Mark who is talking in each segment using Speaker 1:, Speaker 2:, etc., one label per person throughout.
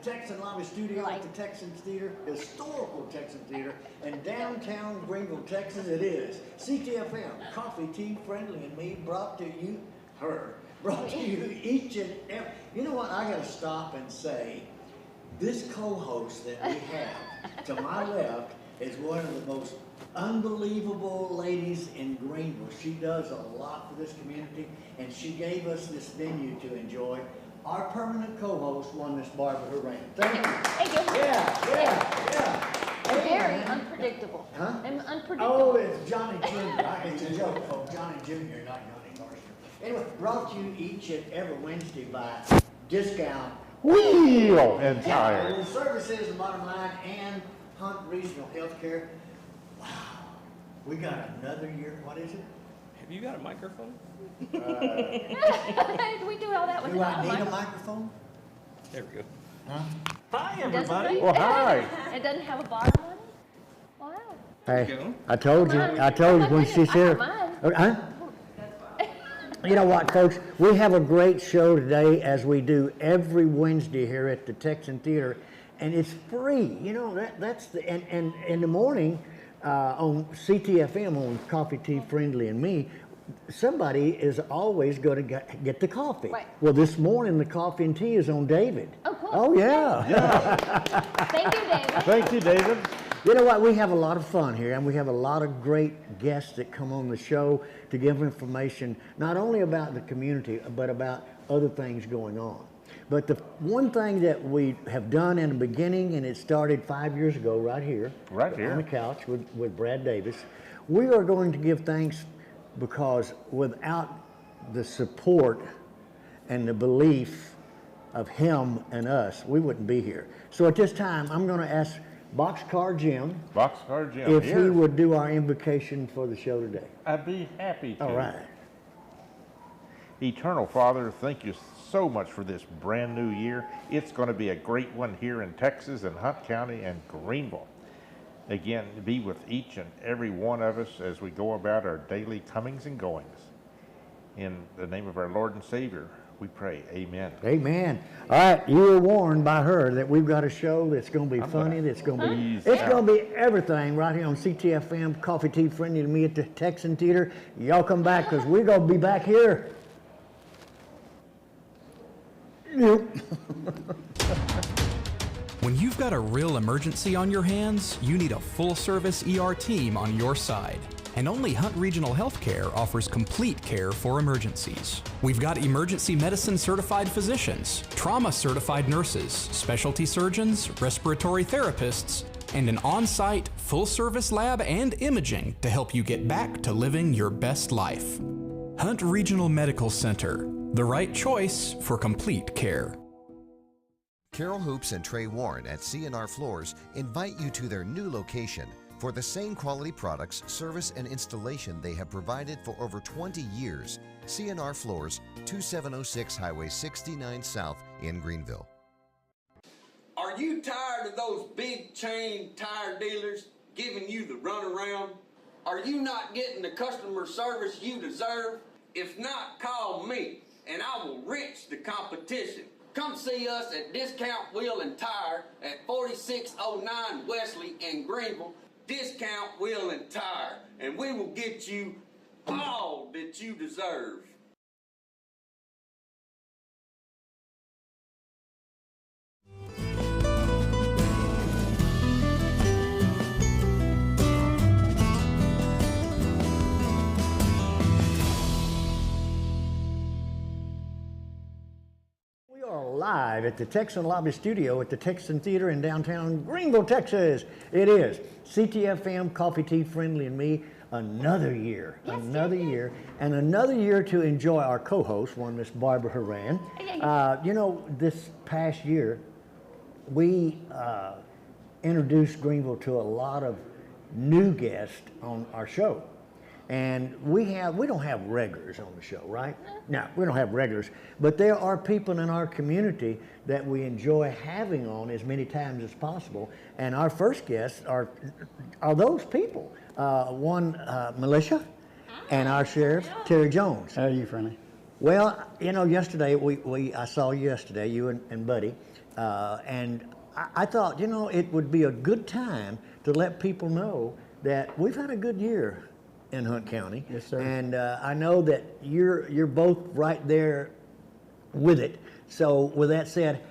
Speaker 1: Texan Lobby Studio at the Texan Theater, historical Texan Theater, in downtown Greenville, Texas. It is Ctfm, coffee, tea, friendly, and me, brought to you each and every. You know what? I got to stop and say, this co-host that we have to my left is one of the most unbelievable ladies in Greenville. She does a lot for this community, and she gave us this venue to enjoy. Our permanent co-host won this Barbara Horan. Thank you.
Speaker 2: Thank you.
Speaker 1: Yeah.
Speaker 2: Very unpredictable.
Speaker 1: Huh?
Speaker 2: And unpredictable.
Speaker 1: Oh, it's Johnny Jr. It's a joke, folks. Johnny Jr., not Johnny Carson. Anyway, brought to you each and every Wednesday by Discount
Speaker 3: Wheel and Tire.
Speaker 1: Services, the bottom line, and Hunt Regional Healthcare. Wow. We got another year. What is it?
Speaker 4: Have you got a microphone?
Speaker 2: We do all that
Speaker 1: Do I
Speaker 2: without
Speaker 1: need a microphone?
Speaker 4: There we go.
Speaker 1: Huh?
Speaker 4: Hi,
Speaker 2: Doesn't
Speaker 4: everybody.
Speaker 2: it?
Speaker 3: Well, hi.
Speaker 2: It doesn't have a bottom on it? Wow.
Speaker 1: Hey,
Speaker 4: There you go.
Speaker 1: I told you when she's here. Huh? You know what, folks? We have a great show today, as we do every Wednesday here at the Texan Theater, and it's free. You know, that's the and in the morning on Ctfm on Coffee, Tea, Friendly, and Me. Somebody is always going to get the coffee.
Speaker 2: Right.
Speaker 1: Well, this morning the coffee and tea is on David.
Speaker 2: Oh, cool.
Speaker 1: Oh, yeah.
Speaker 2: Thank you, David.
Speaker 3: Thank you, David.
Speaker 1: You know what? We have a lot of fun here, and we have a lot of great guests that come on the show to give information not only about the community, but about other things going on. But the one thing that we have done in the beginning, and it started 5 years ago right here.
Speaker 3: Right here.
Speaker 1: On the couch with Brad Davis. We are going to give thanks because without the support and the belief of him and us, we wouldn't be here. So at this time, I'm going to ask Boxcar Jim if
Speaker 3: here.
Speaker 1: he would do our invocation for the show today.
Speaker 3: I'd be happy to.
Speaker 1: All right.
Speaker 3: Eternal Father, thank you so much for this brand new year. It's going to be a great one here in Texas and Hunt County and Greenville. Again, be with each and every one of us as we go about our daily comings and goings. In the name of our Lord and Savior, We pray, amen.
Speaker 1: Amen. All right, you were warned by her that we've got a show that's going to be funny, that's going to be, it's going to be everything right here on Ctfm, Coffee Tea Friendly to me at the Texan Theater. Y'all come back because we're going to be back here.
Speaker 5: When you've got a real emergency on your hands, you need a full-service ER team on your side. And only Hunt Regional Healthcare offers complete care for emergencies. We've got emergency medicine certified physicians, trauma certified nurses, specialty surgeons, respiratory therapists, and an on-site full-service lab and imaging to help you get back to living your best life. Hunt Regional Medical Center, the right choice for complete care.
Speaker 6: Carol Hoops and Trey Warren at C&R Floors invite you to their new location for the same quality products, service, and installation they have provided for over 20 years. C&R Floors, 2706 Highway 69 South in Greenville.
Speaker 7: Are you tired of those big chain tire dealers giving you the runaround? Are you not getting the customer service you deserve? If not, call me and I will wrench the competition. Come see us at Discount Wheel and Tire at 4609 Wesley in Greenville. Discount Wheel and Tire, and we will get you all that you deserve.
Speaker 1: We are live at the Texan Lobby Studio at the Texan Theater in downtown Greenville, Texas. It is Ctfm, Coffee Tea Friendly and me, another year, another year to enjoy our co-host, one Miss Barbara Horan. You know, this past year, we introduced Greenville to a lot of new guests on our show. And we don't have regulars on the show, right? No, we don't have regulars, but there are people in our community that we enjoy having on as many times as possible. And our first guests are those people. One, Militia, and our sheriff, Terry Jones.
Speaker 8: How are you, friendly?
Speaker 1: Well, you know, yesterday, I saw you yesterday, you and Buddy, and I thought, you know, it would be a good time to let people know that we've had a good year in Hunt County.
Speaker 8: Yes, sir.
Speaker 1: And I know that you're both right there with it. So with that said,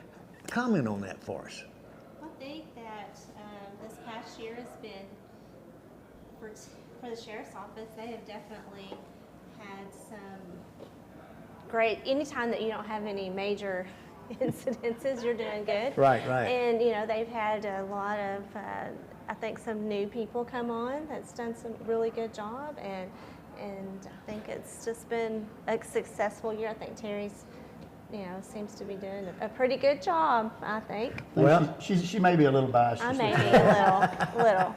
Speaker 1: comment on that for us.
Speaker 9: I think that this past year has been, for the sheriff's office, they have definitely had some great, anytime that you don't have any major incidences, you're doing good.
Speaker 1: Right.
Speaker 9: And, you know, they've had a lot of, I think, some new people come on that's done some really good job, and I think it's just been a successful year. I think Terry's, you know, seems to be doing a pretty good job, I think.
Speaker 1: Well,
Speaker 8: she may be a little biased.
Speaker 9: I may be a little.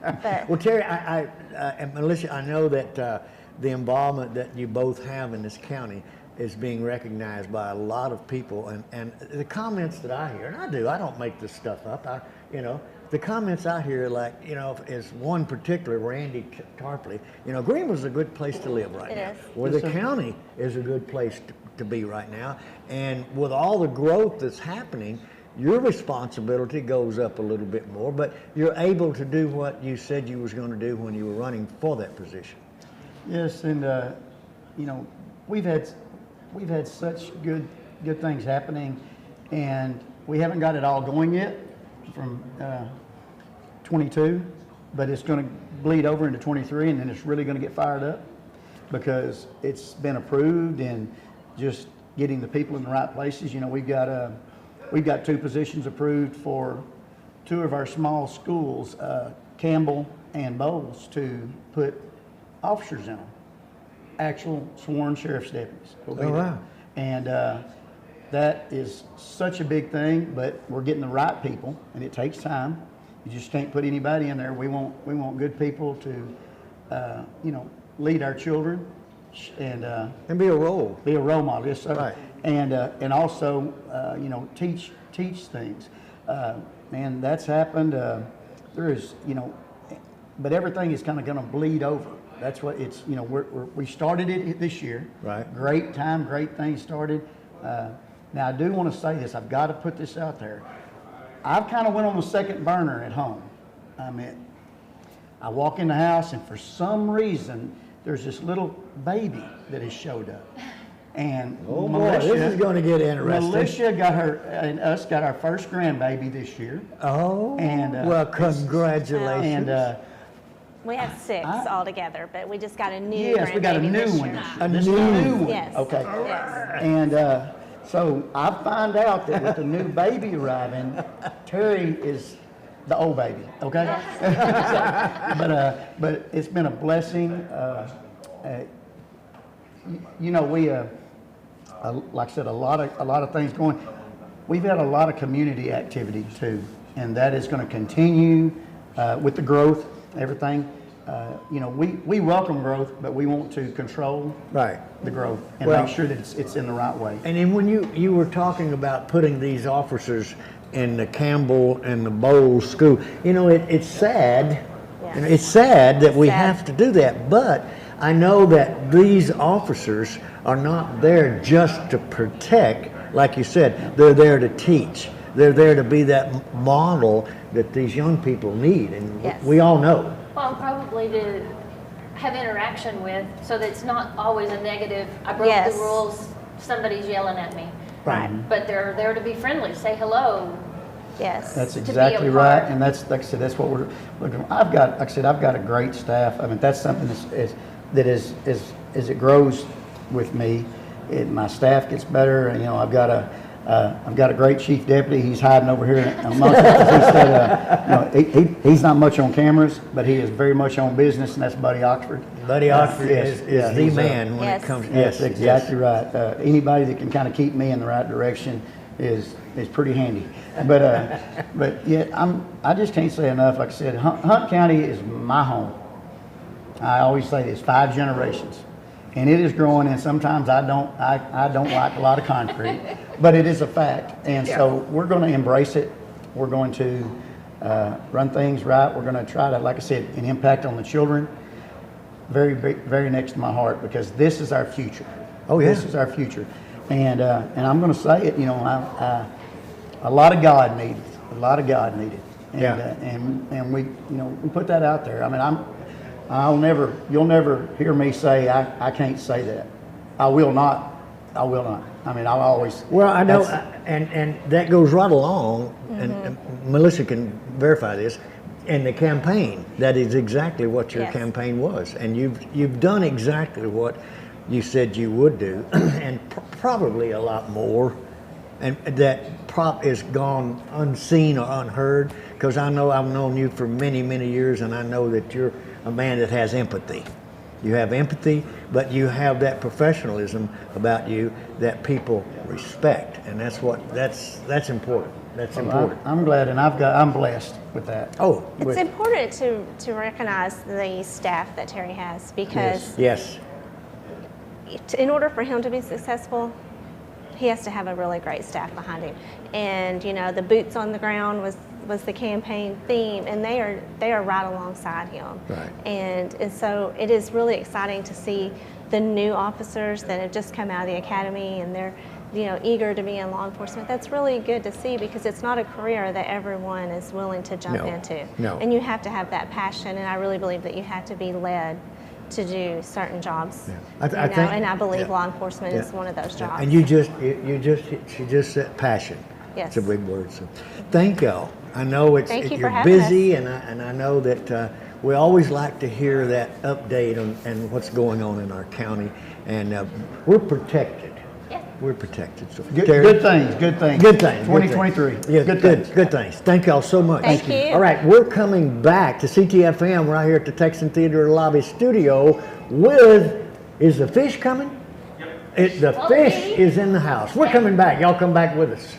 Speaker 9: But
Speaker 1: well, Terry, and Militia, I know that the involvement that you both have in this county is being recognized by a lot of people, and the comments that I hear, and I don't make this stuff up, the comments I hear, like, you know, is one particular, Randy Tarpley, you know, Greenville's a good place to live right now.
Speaker 9: It is.
Speaker 1: Well, the county is a good place to be right now, and with all the growth that's happening, your responsibility goes up a little bit more, but you're able to do what you said you was going to do when you were running for that position.
Speaker 8: Yes, and you know, we've had such good things happening, and we haven't got it all going yet from 22, but it's going to bleed over into 23, and then it's really going to get fired up because it's been approved, and just getting the people in the right places. You know, we've got 2 positions approved for 2 of our small schools, Campbell and Bowles, to put officers in them, actual sworn sheriff's deputies.
Speaker 1: Oh, wow.
Speaker 8: And that is such a big thing, but we're getting the right people, and it takes time. You just can't put anybody in there. We want good people to, you know, lead our children and
Speaker 1: be a role
Speaker 8: model. Yes, sir.
Speaker 1: Right.
Speaker 8: And also, you know, teach things. And that's happened. There is, you know, but everything is kind of going to bleed over. That's what it's, you know, we started it this year.
Speaker 1: Right.
Speaker 8: Great time, great things started. Now, I do want to say this. I've got to put this out there. I've kind of went on the second burner at home. I mean, I walk in the house, and for some reason, there's this little baby that has showed up. And
Speaker 1: Oh boy, this is going to get interesting.
Speaker 8: Militia got her, and us got our first grandbaby this year.
Speaker 1: Oh,
Speaker 8: And,
Speaker 1: well, congratulations.
Speaker 8: And
Speaker 9: We have 6 altogether, but we just got a new
Speaker 8: yes, we got a
Speaker 9: grandbaby
Speaker 8: new
Speaker 9: this
Speaker 8: one.
Speaker 9: year.
Speaker 8: A new one.
Speaker 9: Yes.
Speaker 8: Okay.
Speaker 9: Yes.
Speaker 8: And so I find out that with the new baby arriving, Terry is the old baby. Okay. But it's been a blessing. You know, we like I said, a lot of things going. We've had a lot of community activity too, and that is going to continue with the growth, everything. You know, we welcome growth, but we want to control the growth and
Speaker 1: Well,
Speaker 8: make sure that it's in the right way.
Speaker 1: And then when you were talking about putting these officers in the Campbell and the Bowles school, you know, it's sad.
Speaker 9: Yes.
Speaker 1: You know, it's sad that we
Speaker 9: Sad.
Speaker 1: have to do that, but I know that these officers are not there just to protect, like you said, they're there to teach. They're there to be that model that these young people need, and
Speaker 9: Yes.
Speaker 1: we all know.
Speaker 2: Well, probably to have interaction with, so that it's not always a negative, I broke
Speaker 9: Yes.
Speaker 2: the rules, somebody's yelling at me.
Speaker 1: Right.
Speaker 2: But they're there to be friendly, say hello.
Speaker 9: Yes.
Speaker 8: That's
Speaker 2: be a
Speaker 8: exactly right,
Speaker 2: part.
Speaker 8: and that's, like I said, that's what we're looking. I've got a great staff. I mean, that's something that as it grows with me, my staff gets better. And, you know, I've got a great chief deputy. He's hiding over here amongst us. He said, he's not much on cameras, but he is very much on business, and that's Buddy Oxford.
Speaker 1: Buddy Oxford
Speaker 8: Yes,
Speaker 1: is
Speaker 8: yeah,
Speaker 1: the
Speaker 8: he's,
Speaker 1: man when
Speaker 9: Yes.
Speaker 1: it comes.
Speaker 8: Yes, exactly right. Anybody that can kind of keep me in the right direction is pretty handy. But yeah, I just can't say enough. Like I said, Hunt County is my home. I always say this: 5 generations, and it is growing. And sometimes I don't like a lot of concrete, but it is a fact. And so we're going to embrace it. We're going to run things right. We're going to try to, like I said, an impact on the children. Very, very next to my heart, because this is our future.
Speaker 1: Oh, yeah.
Speaker 8: This is our future. And I'm going to say it, you know, a lot of God needed. A lot of God needed. And,
Speaker 1: Yeah.
Speaker 8: And we, you know, we put that out there. I mean, you'll never hear me say I can't say that. I will not. I mean, I'll always.
Speaker 1: Well, I know,
Speaker 8: that's-
Speaker 1: and that goes right along, and Melissa can verify this. In the campaign, that is exactly what your
Speaker 9: Yes.
Speaker 1: campaign was, and you've done exactly what you said you would do, and probably a lot more, and that prop is gone unseen or unheard. Because I know I've known you for many, many years, and I know that you're a man that has empathy. You have empathy, but you have that professionalism about you that people respect, and that's important. That's important.
Speaker 8: I'm glad, and I'm blessed with that.
Speaker 1: Oh,
Speaker 9: It's important to recognize the staff that Terry has, because
Speaker 1: yes.
Speaker 9: in order for him to be successful, he has to have a really great staff behind him. And you know, the boots on the ground was the campaign theme, and they are right alongside him.
Speaker 1: Right.
Speaker 9: And so it is really exciting to see the new officers that have just come out of the academy, and they're, you know, eager to be in law enforcement. That's really good to see, because it's not a career that everyone is willing to jump into.
Speaker 1: No.
Speaker 9: And you have to have that passion, and I really believe that you have to be led to do certain jobs.
Speaker 1: Yeah.
Speaker 9: I
Speaker 1: think,
Speaker 9: and I believe
Speaker 1: yeah.
Speaker 9: law enforcement is
Speaker 1: Yeah.
Speaker 9: one of those
Speaker 1: Yeah.
Speaker 9: jobs.
Speaker 1: And she just said passion.
Speaker 9: Yes.
Speaker 1: It's a big word. So, thank y'all. I know
Speaker 9: Thank you for
Speaker 1: you're
Speaker 9: having
Speaker 1: busy, and I know that we always like to hear that update on what's going on in our county, and we're protected.
Speaker 2: Yeah.
Speaker 1: We're protected. So,
Speaker 8: Good things.
Speaker 1: Good things.
Speaker 8: 2023.
Speaker 1: Yeah,
Speaker 8: Good
Speaker 1: good
Speaker 8: things.
Speaker 1: things. Thank y'all so much.
Speaker 9: Thank you.
Speaker 1: All right, we're coming back to Ctfm right here at the Texan Theater Lobby Studio with, is the fish coming? Yep. The fish is in the house. We're coming back. Y'all come back with us.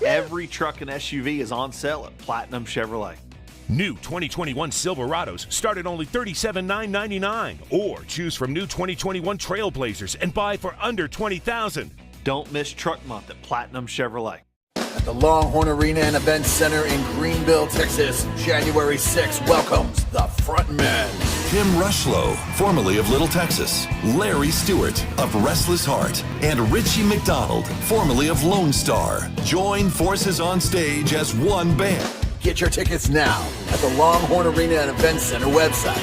Speaker 10: Every truck and SUV is on sale at Platinum Chevrolet.
Speaker 11: New 2021 Silverados start at only $37,999, or choose from new 2021 Trailblazers and buy for under $20,000.
Speaker 10: Don't miss Truck Month at Platinum Chevrolet.
Speaker 12: At the Longhorn Arena and Event Center in Greenville, Texas, January 6th welcomes the Frontmen.
Speaker 13: Tim Rushlow, formerly of Little Texas, Larry Stewart of Restless Heart, and Richie McDonald, formerly of Lone Star, join forces on stage as one band.
Speaker 12: Get your tickets now at the Longhorn Arena and Event Center website.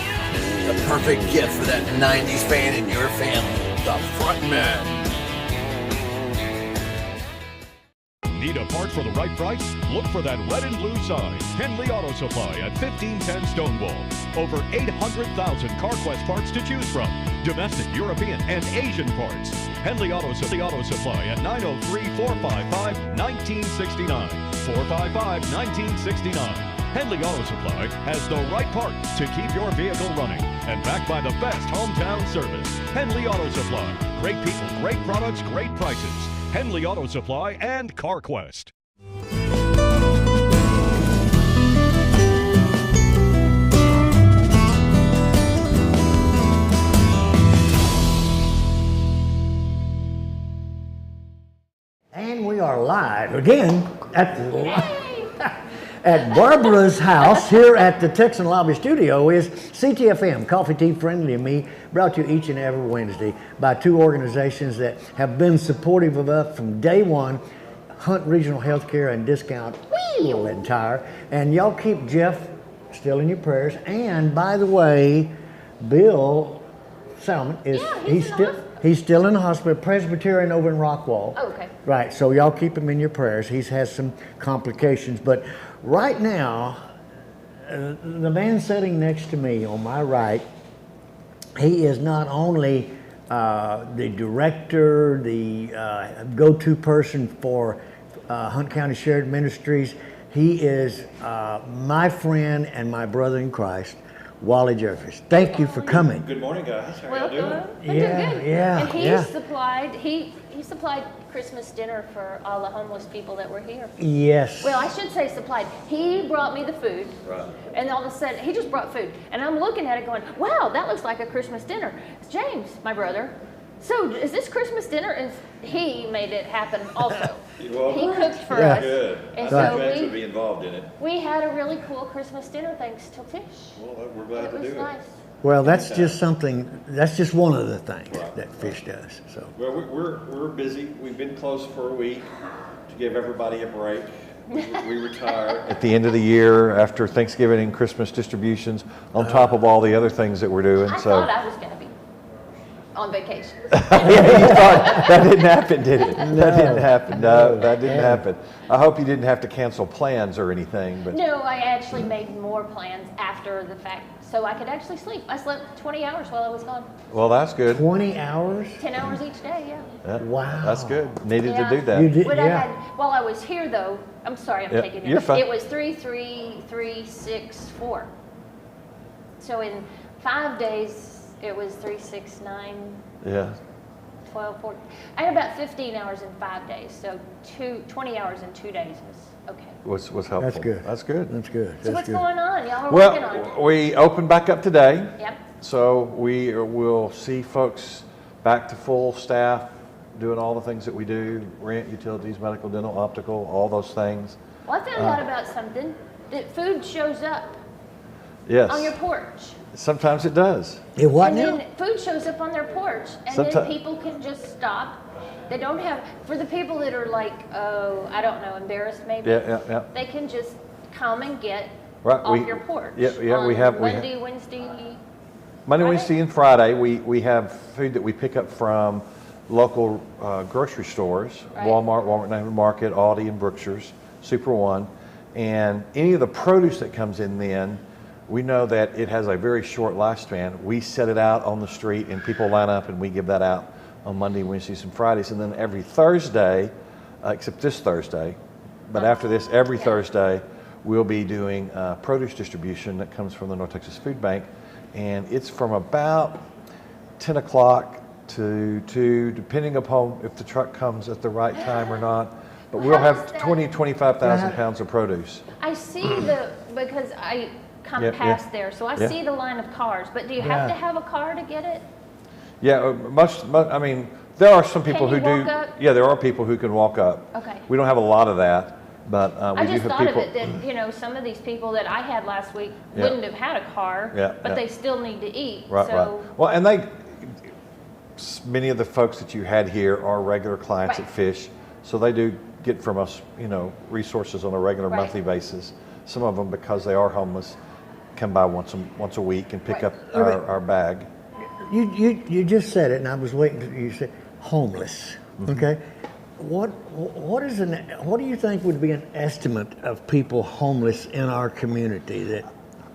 Speaker 12: The perfect gift for that 90s fan in your family, the Frontmen.
Speaker 14: Need a part for the right price? Look for that red and blue sign. Henley Auto Supply at 1510 Stonewall. Over 800,000 CarQuest parts to choose from. Domestic, European, and Asian parts. Henley Auto Supply at 903-455-1969. 455-1969. Henley Auto Supply has the right part to keep your vehicle running and backed by the best hometown service. Henley Auto Supply. Great people, great products, great prices. Henley Auto Supply and CarQuest.
Speaker 1: And we are live again at Barbara's house here at the Texan Lobby Studio is Ctfm, Coffee Tea Friendly and Me, brought to you each and every Wednesday by two organizations that have been supportive of us from day one, Hunt Regional Healthcare and Discount Wheel and Tire. And y'all keep Jeff still in your prayers. And by the way, Bill Salmon is he's still in the hospital, Presbyterian over in Rockwall.
Speaker 2: Oh, okay.
Speaker 1: Right, so y'all keep him in your prayers. He's has some complications, but right now, the man sitting next to me on my right, he is not only the director, the go-to person for Hunt County Shared Ministries. He is my friend and my brother in Christ, Wally Jeffries. Thank you for coming.
Speaker 15: Good morning, guys. How
Speaker 2: Welcome.
Speaker 15: are you doing?
Speaker 2: I'm doing good.
Speaker 1: Yeah,
Speaker 2: And he
Speaker 1: yeah.
Speaker 2: supplied Christmas dinner for all the homeless people that were here.
Speaker 1: Yes.
Speaker 2: Well, I should say supplied. He brought me the food. Right. And all of a sudden, he just brought food. And I'm looking at it going, wow, that looks like a Christmas dinner. It's James, my brother. So is this Christmas dinner? And he made it happen also.
Speaker 15: Well,
Speaker 2: he cooked for us.
Speaker 15: Good.
Speaker 2: And
Speaker 15: I'm
Speaker 2: so
Speaker 15: glad to be involved in it.
Speaker 2: we had a really cool Christmas dinner thanks to Fish.
Speaker 15: Well, we're glad to do it.
Speaker 2: It was nice.
Speaker 1: Well, that's just something, that's just one of the things that Fish does. So.
Speaker 15: Well, we're busy. We've been closed for a week to give everybody a break. We retire at the end of the year after Thanksgiving and Christmas distributions, on top of all the other things that we're doing.
Speaker 2: I
Speaker 15: So
Speaker 2: thought I was going to be on vacation.
Speaker 15: yeah, you thought that didn't happen, did it? That didn't happen. No, that didn't happen. I hope you didn't have to cancel plans or anything. But
Speaker 2: No, I actually made more plans after the fact so I could actually sleep. I slept 20 hours while I was gone.
Speaker 15: well, that's good.
Speaker 1: 20 hours?
Speaker 2: 10 hours each day, yeah.
Speaker 15: Yeah,
Speaker 1: wow,
Speaker 15: that's good. Needed
Speaker 2: Yeah.
Speaker 15: to do that.
Speaker 1: You did,
Speaker 2: What I
Speaker 1: yeah.
Speaker 2: had while I was here, though, I'm sorry, I'm
Speaker 15: Yeah,
Speaker 2: taking
Speaker 15: you're fine.
Speaker 2: It was 3-3-3-6-4. So in 5 days, it was 3, 6, 9,
Speaker 15: Yeah.
Speaker 2: 12, 14. I had about 15 hours in 5 days, so 20 hours in 2 days was okay.
Speaker 15: Was helpful.
Speaker 1: That's good.
Speaker 15: That's good.
Speaker 1: That's good.
Speaker 2: So what's
Speaker 1: That's good.
Speaker 2: going on? Y'all are working on it.
Speaker 15: Well, we opened back up today.
Speaker 2: Yep.
Speaker 15: So we will see folks back to full staff, doing all the things that we do, rent, utilities, medical, dental, optical, all those things.
Speaker 2: Well, I found out about something, that food shows up
Speaker 15: Yes.
Speaker 2: on your porch.
Speaker 15: Sometimes it does.
Speaker 1: It what
Speaker 2: And
Speaker 1: now?
Speaker 2: then food shows up on their porch, and then people can just stop. They don't have, for the people that are like, oh, I don't know, embarrassed maybe.
Speaker 15: Yeah.
Speaker 2: They can just come and get
Speaker 15: Right,
Speaker 2: off your porch.
Speaker 15: Yeah,
Speaker 2: on
Speaker 15: we have.
Speaker 2: Wednesday,
Speaker 15: Monday,
Speaker 2: Friday?
Speaker 15: Wednesday, and Friday, we have food that we pick up from local grocery stores,
Speaker 2: Right.
Speaker 15: Walmart Neighborhood Market, Aldi, and Brookshire's, Super One. And any of the produce that comes in then, we know that it has a very short lifespan. We set it out on the street and people line up and we give that out on Monday, Wednesdays, and Fridays. And then every Thursday, except this Thursday, but after this, every Thursday, we'll be doing produce distribution that comes from the North Texas Food Bank. And it's from about 10 o'clock to 2, depending upon if the truck comes at the right time or not. But we'll have 25,000 pounds of produce.
Speaker 2: I see because I come
Speaker 15: Yeah,
Speaker 2: past
Speaker 15: yeah.
Speaker 2: there, so I
Speaker 15: Yeah.
Speaker 2: see the line of cars. But do you have to have a car to get it?
Speaker 15: Yeah, I mean, there are some people
Speaker 2: Can
Speaker 15: who
Speaker 2: you
Speaker 15: do.
Speaker 2: walk up?
Speaker 15: Yeah, there are people who can walk up.
Speaker 2: Okay.
Speaker 15: We don't have a lot of that. But
Speaker 2: I
Speaker 15: we do
Speaker 2: just
Speaker 15: have
Speaker 2: thought
Speaker 15: people.
Speaker 2: of it that, you know, some of these people that I had last week
Speaker 15: Yeah.
Speaker 2: wouldn't have had a car,
Speaker 15: Yeah,
Speaker 2: but
Speaker 15: yeah.
Speaker 2: they still need to eat.
Speaker 15: Right,
Speaker 2: so,
Speaker 15: right. Well, and many of the folks that you had here are regular clients
Speaker 2: Right.
Speaker 15: at Fish, so they do get from us, you know, resources on a regular
Speaker 2: Right.
Speaker 15: monthly basis. Some of them, because they are homeless, come by once a week and pick
Speaker 2: Right.
Speaker 15: up our bag.
Speaker 1: You just said it, and I was waiting to you say homeless. Okay, what do you think would be an estimate of people homeless in our community? That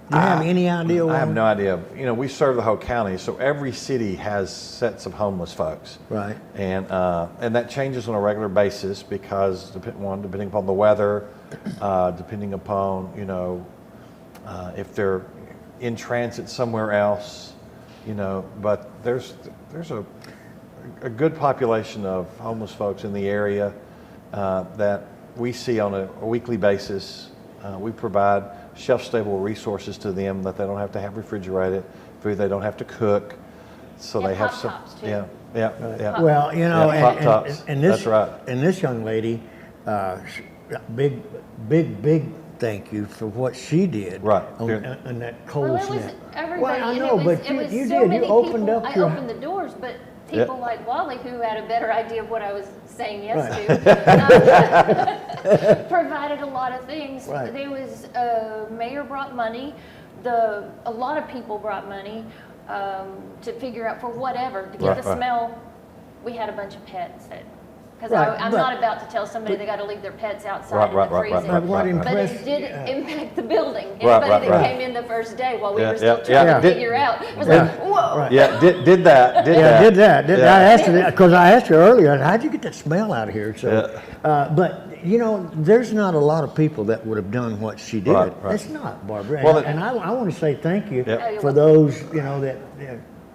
Speaker 1: do you have any idea?
Speaker 15: I have no idea. You know, we serve the whole county, so every city has sets of homeless folks.
Speaker 1: Right.
Speaker 15: And that changes on a regular basis because depending upon the weather, depending upon, you know, if they're in transit somewhere else, you know, but there's a good population of homeless folks in the area that we see on a weekly basis. We provide shelf-stable resources to them that they don't have to have refrigerated, food they don't have to cook, so they have some.
Speaker 2: Pop-Tops, too.
Speaker 15: Yeah.
Speaker 1: Well, you know,
Speaker 15: Yeah, Pop-Tops.
Speaker 1: and this,
Speaker 15: That's right.
Speaker 1: And this young lady, big thank you for what she did.
Speaker 15: Right.
Speaker 1: On that cold
Speaker 2: well, it was
Speaker 1: snap.
Speaker 2: everybody.
Speaker 1: Well, I
Speaker 2: and
Speaker 1: know,
Speaker 2: it was,
Speaker 1: but
Speaker 2: it was
Speaker 1: you
Speaker 2: so
Speaker 1: did.
Speaker 2: many
Speaker 1: You opened
Speaker 2: people.
Speaker 1: up
Speaker 2: I
Speaker 1: your.
Speaker 2: opened the doors, but people like Wally, who had a better idea of what I was saying yes to, provided a lot of things.
Speaker 1: Right.
Speaker 2: There was mayor brought money. A lot of people brought money to figure out for whatever to get the smell. We had a bunch of pets because I'm not about to tell somebody they got to leave their pets outside in the freezing. But it did impact the building. Anybody that came in the first day while we were still trying to figure out was like, whoa.
Speaker 15: Yeah, did that.
Speaker 1: I asked her because I asked her earlier, how'd you get that smell out of here? So, but you know, there's not a lot of people that would have done what she did.
Speaker 15: Right.
Speaker 1: It's not, Barbara.
Speaker 15: Well,
Speaker 1: and I want to say thank you
Speaker 15: Yep.
Speaker 1: for those, you know, that.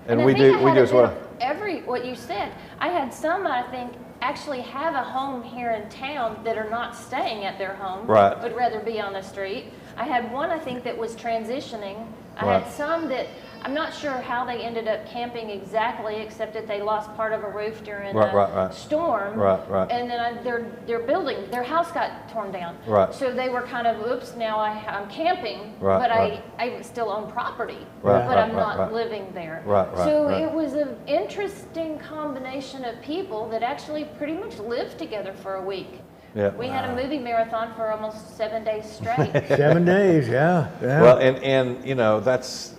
Speaker 15: And
Speaker 2: I
Speaker 15: we
Speaker 2: think
Speaker 15: do
Speaker 2: I had
Speaker 15: as
Speaker 2: a
Speaker 15: well.
Speaker 2: bit of what you said. I had some, I think, actually have a home here in town that are not staying at their home.
Speaker 15: Right.
Speaker 2: Would rather be on the street. I had one, I think, that was transitioning. I
Speaker 15: Right.
Speaker 2: had some that I'm not sure how they ended up camping exactly, except that they lost part of a roof during a storm.
Speaker 15: Right.
Speaker 2: And then their house got torn down.
Speaker 15: Right.
Speaker 2: So they were kind of, oops, now I'm camping,
Speaker 15: Right,
Speaker 2: but
Speaker 15: right.
Speaker 2: I still own property,
Speaker 15: Right,
Speaker 2: but
Speaker 15: right,
Speaker 2: I'm
Speaker 15: right,
Speaker 2: not living there.
Speaker 15: Right.
Speaker 2: So
Speaker 15: right.
Speaker 2: it was an interesting combination of people that actually pretty much lived together for a week.
Speaker 15: Yeah.
Speaker 2: We had a movie marathon for almost 7 days straight.
Speaker 1: 7 days, yeah.
Speaker 15: Well, and you know, that's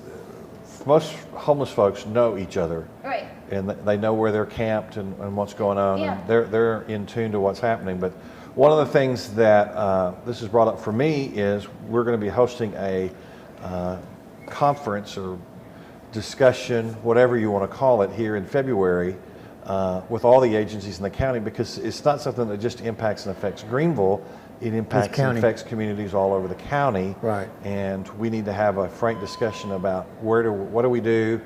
Speaker 15: most homeless folks know each other.
Speaker 2: Right.
Speaker 15: And they know where they're camped and what's going on.
Speaker 2: Yeah.
Speaker 15: And they're in tune to what's happening. But one of the things that this has brought up for me is we're going to be hosting a conference or discussion, whatever you want to call it, here in February with all the agencies in the county, because it's not something that just impacts and affects Greenville. It impacts and affects communities all over the county.
Speaker 1: Right.
Speaker 15: And we need to have a frank discussion about what do we do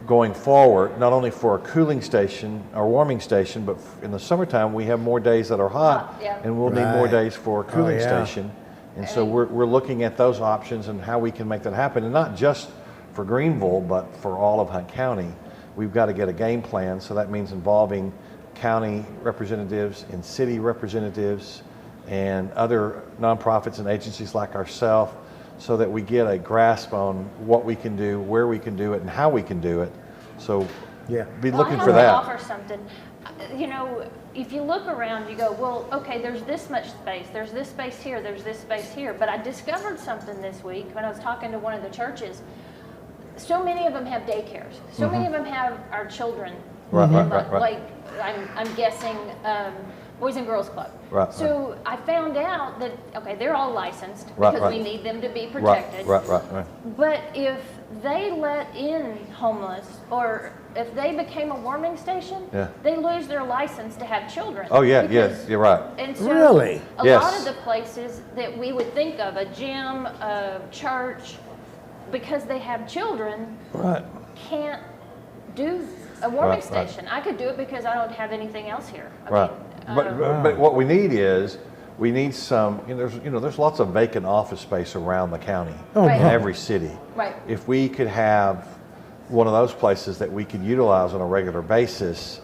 Speaker 15: going forward, not only for a cooling station or warming station, but in the summertime we have more days that are hot, and we'll need more days for a cooling station. And so we're looking at those options and how we can make that happen, and not just for Greenville, but for all of Hunt County. We've got to get a game plan, so that means involving county representatives and city representatives and other nonprofits and agencies like ourselves, so that we get a grasp on what we can do, where we can do it, and how we can do it. So be looking for that.
Speaker 2: I have to offer something. You know, if you look around, you go, well, okay, there's this much space. There's this space here. There's this space here. But I discovered something this week when I was talking to one of the churches. So many of them have daycares. So many of them have our children.
Speaker 15: Right.
Speaker 2: Like, I'm guessing Boys and Girls Club.
Speaker 15: Right.
Speaker 2: So I found out that, okay, they're all licensed because we need them to be protected.
Speaker 15: Right.
Speaker 2: But if they let in homeless, or if they became a warming station, they lose their license to have children.
Speaker 15: Oh yeah, yes, you're right.
Speaker 2: And so
Speaker 1: Really?
Speaker 2: a lot of the places that we would think of, a gym, a church, because they have children, can't do a warming station. I could do it because I don't have anything else here. I mean,
Speaker 15: but what we need some, there's lots of vacant office space around the county in every city.
Speaker 2: Right.
Speaker 15: If we could have one of those places that we could utilize on a regular basis,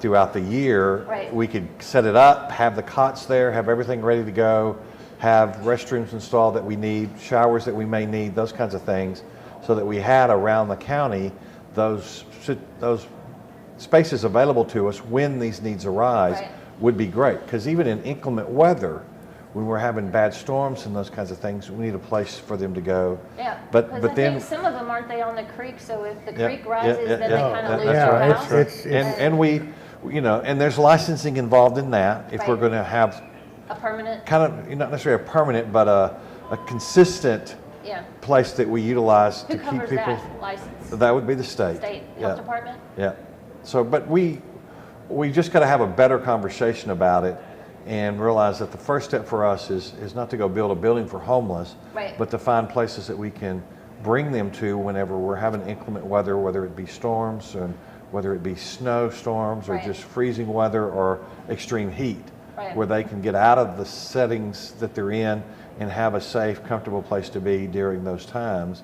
Speaker 15: throughout the year.
Speaker 2: Right.
Speaker 15: We could set it up, have the cots there, have everything ready to go, have restrooms installed that we need, showers that we may need, those kinds of things, so that we had around the county those spaces available to us when these needs arise.
Speaker 2: Right.
Speaker 15: Would be great, because even in inclement weather, when we're having bad storms and those kinds of things, we need a place for them to go.
Speaker 2: Yeah,
Speaker 15: but
Speaker 2: I
Speaker 15: then
Speaker 2: think some of them, aren't they on the creek? So if the
Speaker 15: Yeah,
Speaker 2: creek rises,
Speaker 15: yeah,
Speaker 2: then
Speaker 15: yeah,
Speaker 2: they kind of
Speaker 15: that-
Speaker 2: lose
Speaker 15: that's
Speaker 2: their
Speaker 15: right.
Speaker 2: house.
Speaker 15: And we, you know, and there's licensing involved in that. If we're
Speaker 2: Right.
Speaker 15: going to have
Speaker 2: A permanent.
Speaker 15: kind of, not necessarily a permanent, but a consistent
Speaker 2: Yeah.
Speaker 15: place that we utilize
Speaker 2: Who
Speaker 15: to keep
Speaker 2: covers
Speaker 15: people.
Speaker 2: that license?
Speaker 15: That would be the state.
Speaker 2: State
Speaker 15: Yeah.
Speaker 2: health department.
Speaker 15: Yeah. So, but we just got to have a better conversation about it and realize that the first step for us is not to go build a building for homeless,
Speaker 2: Right.
Speaker 15: but to find places that we can bring them to whenever we're having inclement weather, whether it be storms and whether it be snowstorms or
Speaker 2: Right.
Speaker 15: just freezing weather or extreme heat,
Speaker 2: Right.
Speaker 15: where they can get out of the settings that they're in and have a safe, comfortable place to be during those times.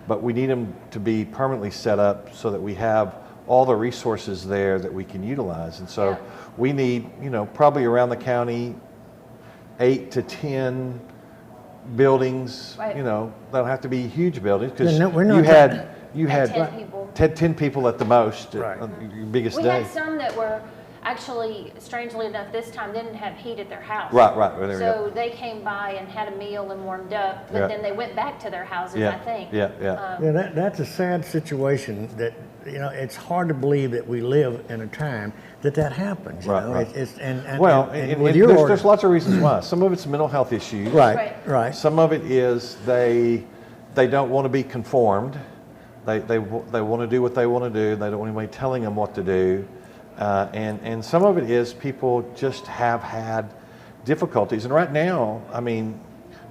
Speaker 15: But we need them to be permanently set up so that we have all the resources there that we can utilize. And so we need, you know, probably around the county, 8 to 10 buildings.
Speaker 2: Right.
Speaker 15: You know, they don't have to be huge buildings, because
Speaker 1: No, we're not
Speaker 15: you had
Speaker 2: 10 people.
Speaker 15: 10 people at the most,
Speaker 1: Right.
Speaker 15: on your biggest
Speaker 2: We
Speaker 15: day.
Speaker 2: had some that were actually, strangely enough, this time didn't have heat at their house.
Speaker 15: Right, right. Well, there we
Speaker 2: So
Speaker 15: go.
Speaker 2: they came by and had a meal and warmed up, but
Speaker 15: Yeah.
Speaker 2: then they went back to their houses,
Speaker 15: Yeah,
Speaker 2: I think.
Speaker 15: yeah, yeah.
Speaker 1: Yeah, that's a sad situation that, you know, it's hard to believe that we live in a time that happens. You
Speaker 15: Right,
Speaker 1: know?
Speaker 15: right.
Speaker 1: And
Speaker 15: Well,
Speaker 1: and
Speaker 15: and
Speaker 1: with your
Speaker 15: there's
Speaker 1: order-
Speaker 15: lots of reasons why. Some of it's mental health issues.
Speaker 1: Right, right.
Speaker 15: Some of it is they don't want to be conformed. They want to do what they want to do. They don't want anybody telling them what to do. And some of it is people just have had difficulties. And right now, I mean,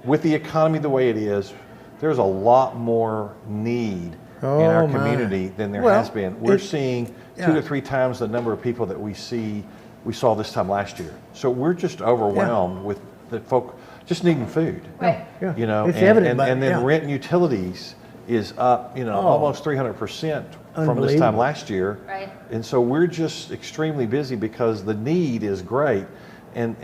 Speaker 15: with the economy the way it is, there's a lot more need in our
Speaker 1: Oh, my.
Speaker 15: community than there
Speaker 1: Well,
Speaker 15: has been. We're
Speaker 1: it-
Speaker 15: seeing 2
Speaker 1: yeah.
Speaker 15: to 3 times the number of people that we saw this time last year. So we're just overwhelmed with the folk just needing food.
Speaker 2: Right.
Speaker 1: Yeah.
Speaker 15: You know,
Speaker 1: It's
Speaker 15: and,
Speaker 1: evident,
Speaker 15: and,
Speaker 1: but-
Speaker 15: and then
Speaker 1: yeah.
Speaker 15: rent and utilities is up, you know,
Speaker 1: Oh.
Speaker 15: almost 300% from this time
Speaker 1: Unbelievable.
Speaker 15: last year.
Speaker 2: Right.
Speaker 15: And so we're just extremely busy because the need is great, and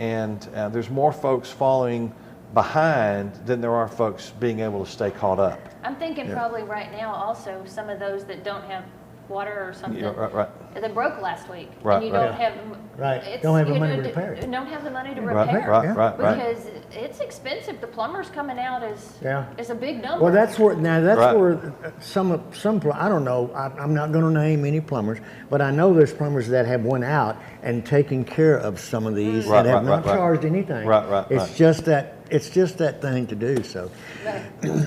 Speaker 15: there's more folks falling behind than there are folks being able to stay caught up.
Speaker 2: I'm thinking
Speaker 15: Yeah.
Speaker 2: probably right now also some of those that don't have water or something.
Speaker 15: Yeah, right.
Speaker 2: That broke last week.
Speaker 15: Right,
Speaker 2: And you
Speaker 15: right.
Speaker 2: don't have.
Speaker 1: Right.
Speaker 2: it's-
Speaker 1: Don't have the
Speaker 2: you
Speaker 1: money to
Speaker 2: know,
Speaker 1: repair it.
Speaker 2: Don't have the money to
Speaker 15: Right,
Speaker 2: repair.
Speaker 15: right,
Speaker 2: it.
Speaker 15: right, right.
Speaker 2: Because it's expensive. The plumbers coming out
Speaker 1: Yeah.
Speaker 2: is a big number.
Speaker 1: Well, that's where
Speaker 15: Right.
Speaker 1: where some I don't know. I'm not going to name any plumbers, but I know there's plumbers that have went out and taken care of some of these
Speaker 15: Right,
Speaker 1: and have
Speaker 15: right,
Speaker 1: not
Speaker 15: right, right.
Speaker 1: charged anything.
Speaker 15: Right, right,
Speaker 1: It's
Speaker 15: right.
Speaker 1: just that thing to do. So,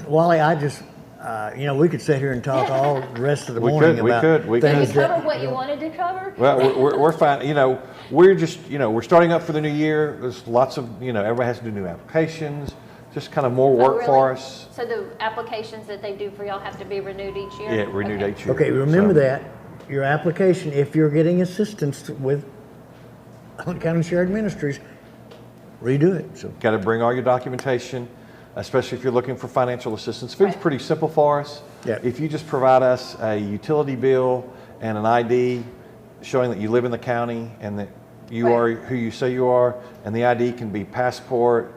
Speaker 1: Wally, I just you know, we could sit here and talk all the rest of the
Speaker 15: We
Speaker 1: morning
Speaker 15: could, we
Speaker 1: about
Speaker 15: could, we
Speaker 2: Did
Speaker 1: things
Speaker 2: you
Speaker 15: could.
Speaker 2: cover
Speaker 1: that-
Speaker 2: what you wanted to cover?
Speaker 15: Well, we're fine. You know, we're just, you know, we're starting up for the new year. There's lots of, you know, everybody has to do new applications, just kind of more
Speaker 2: Oh,
Speaker 15: work
Speaker 2: really?
Speaker 15: for us.
Speaker 2: So the applications that they do for y'all have to be renewed each year?
Speaker 15: Yeah, renewed
Speaker 2: Okay.
Speaker 15: each year.
Speaker 1: Okay, remember
Speaker 15: So-
Speaker 1: that your application, if you're getting assistance with Hunt County Shared Ministries, redo it. So.
Speaker 15: Got to bring all your documentation, especially if you're looking for financial assistance. Food's pretty simple for us.
Speaker 1: Yeah.
Speaker 15: If you just provide us a utility bill and an ID showing that you live in the county and that you are who you say you are, and the ID can be passport,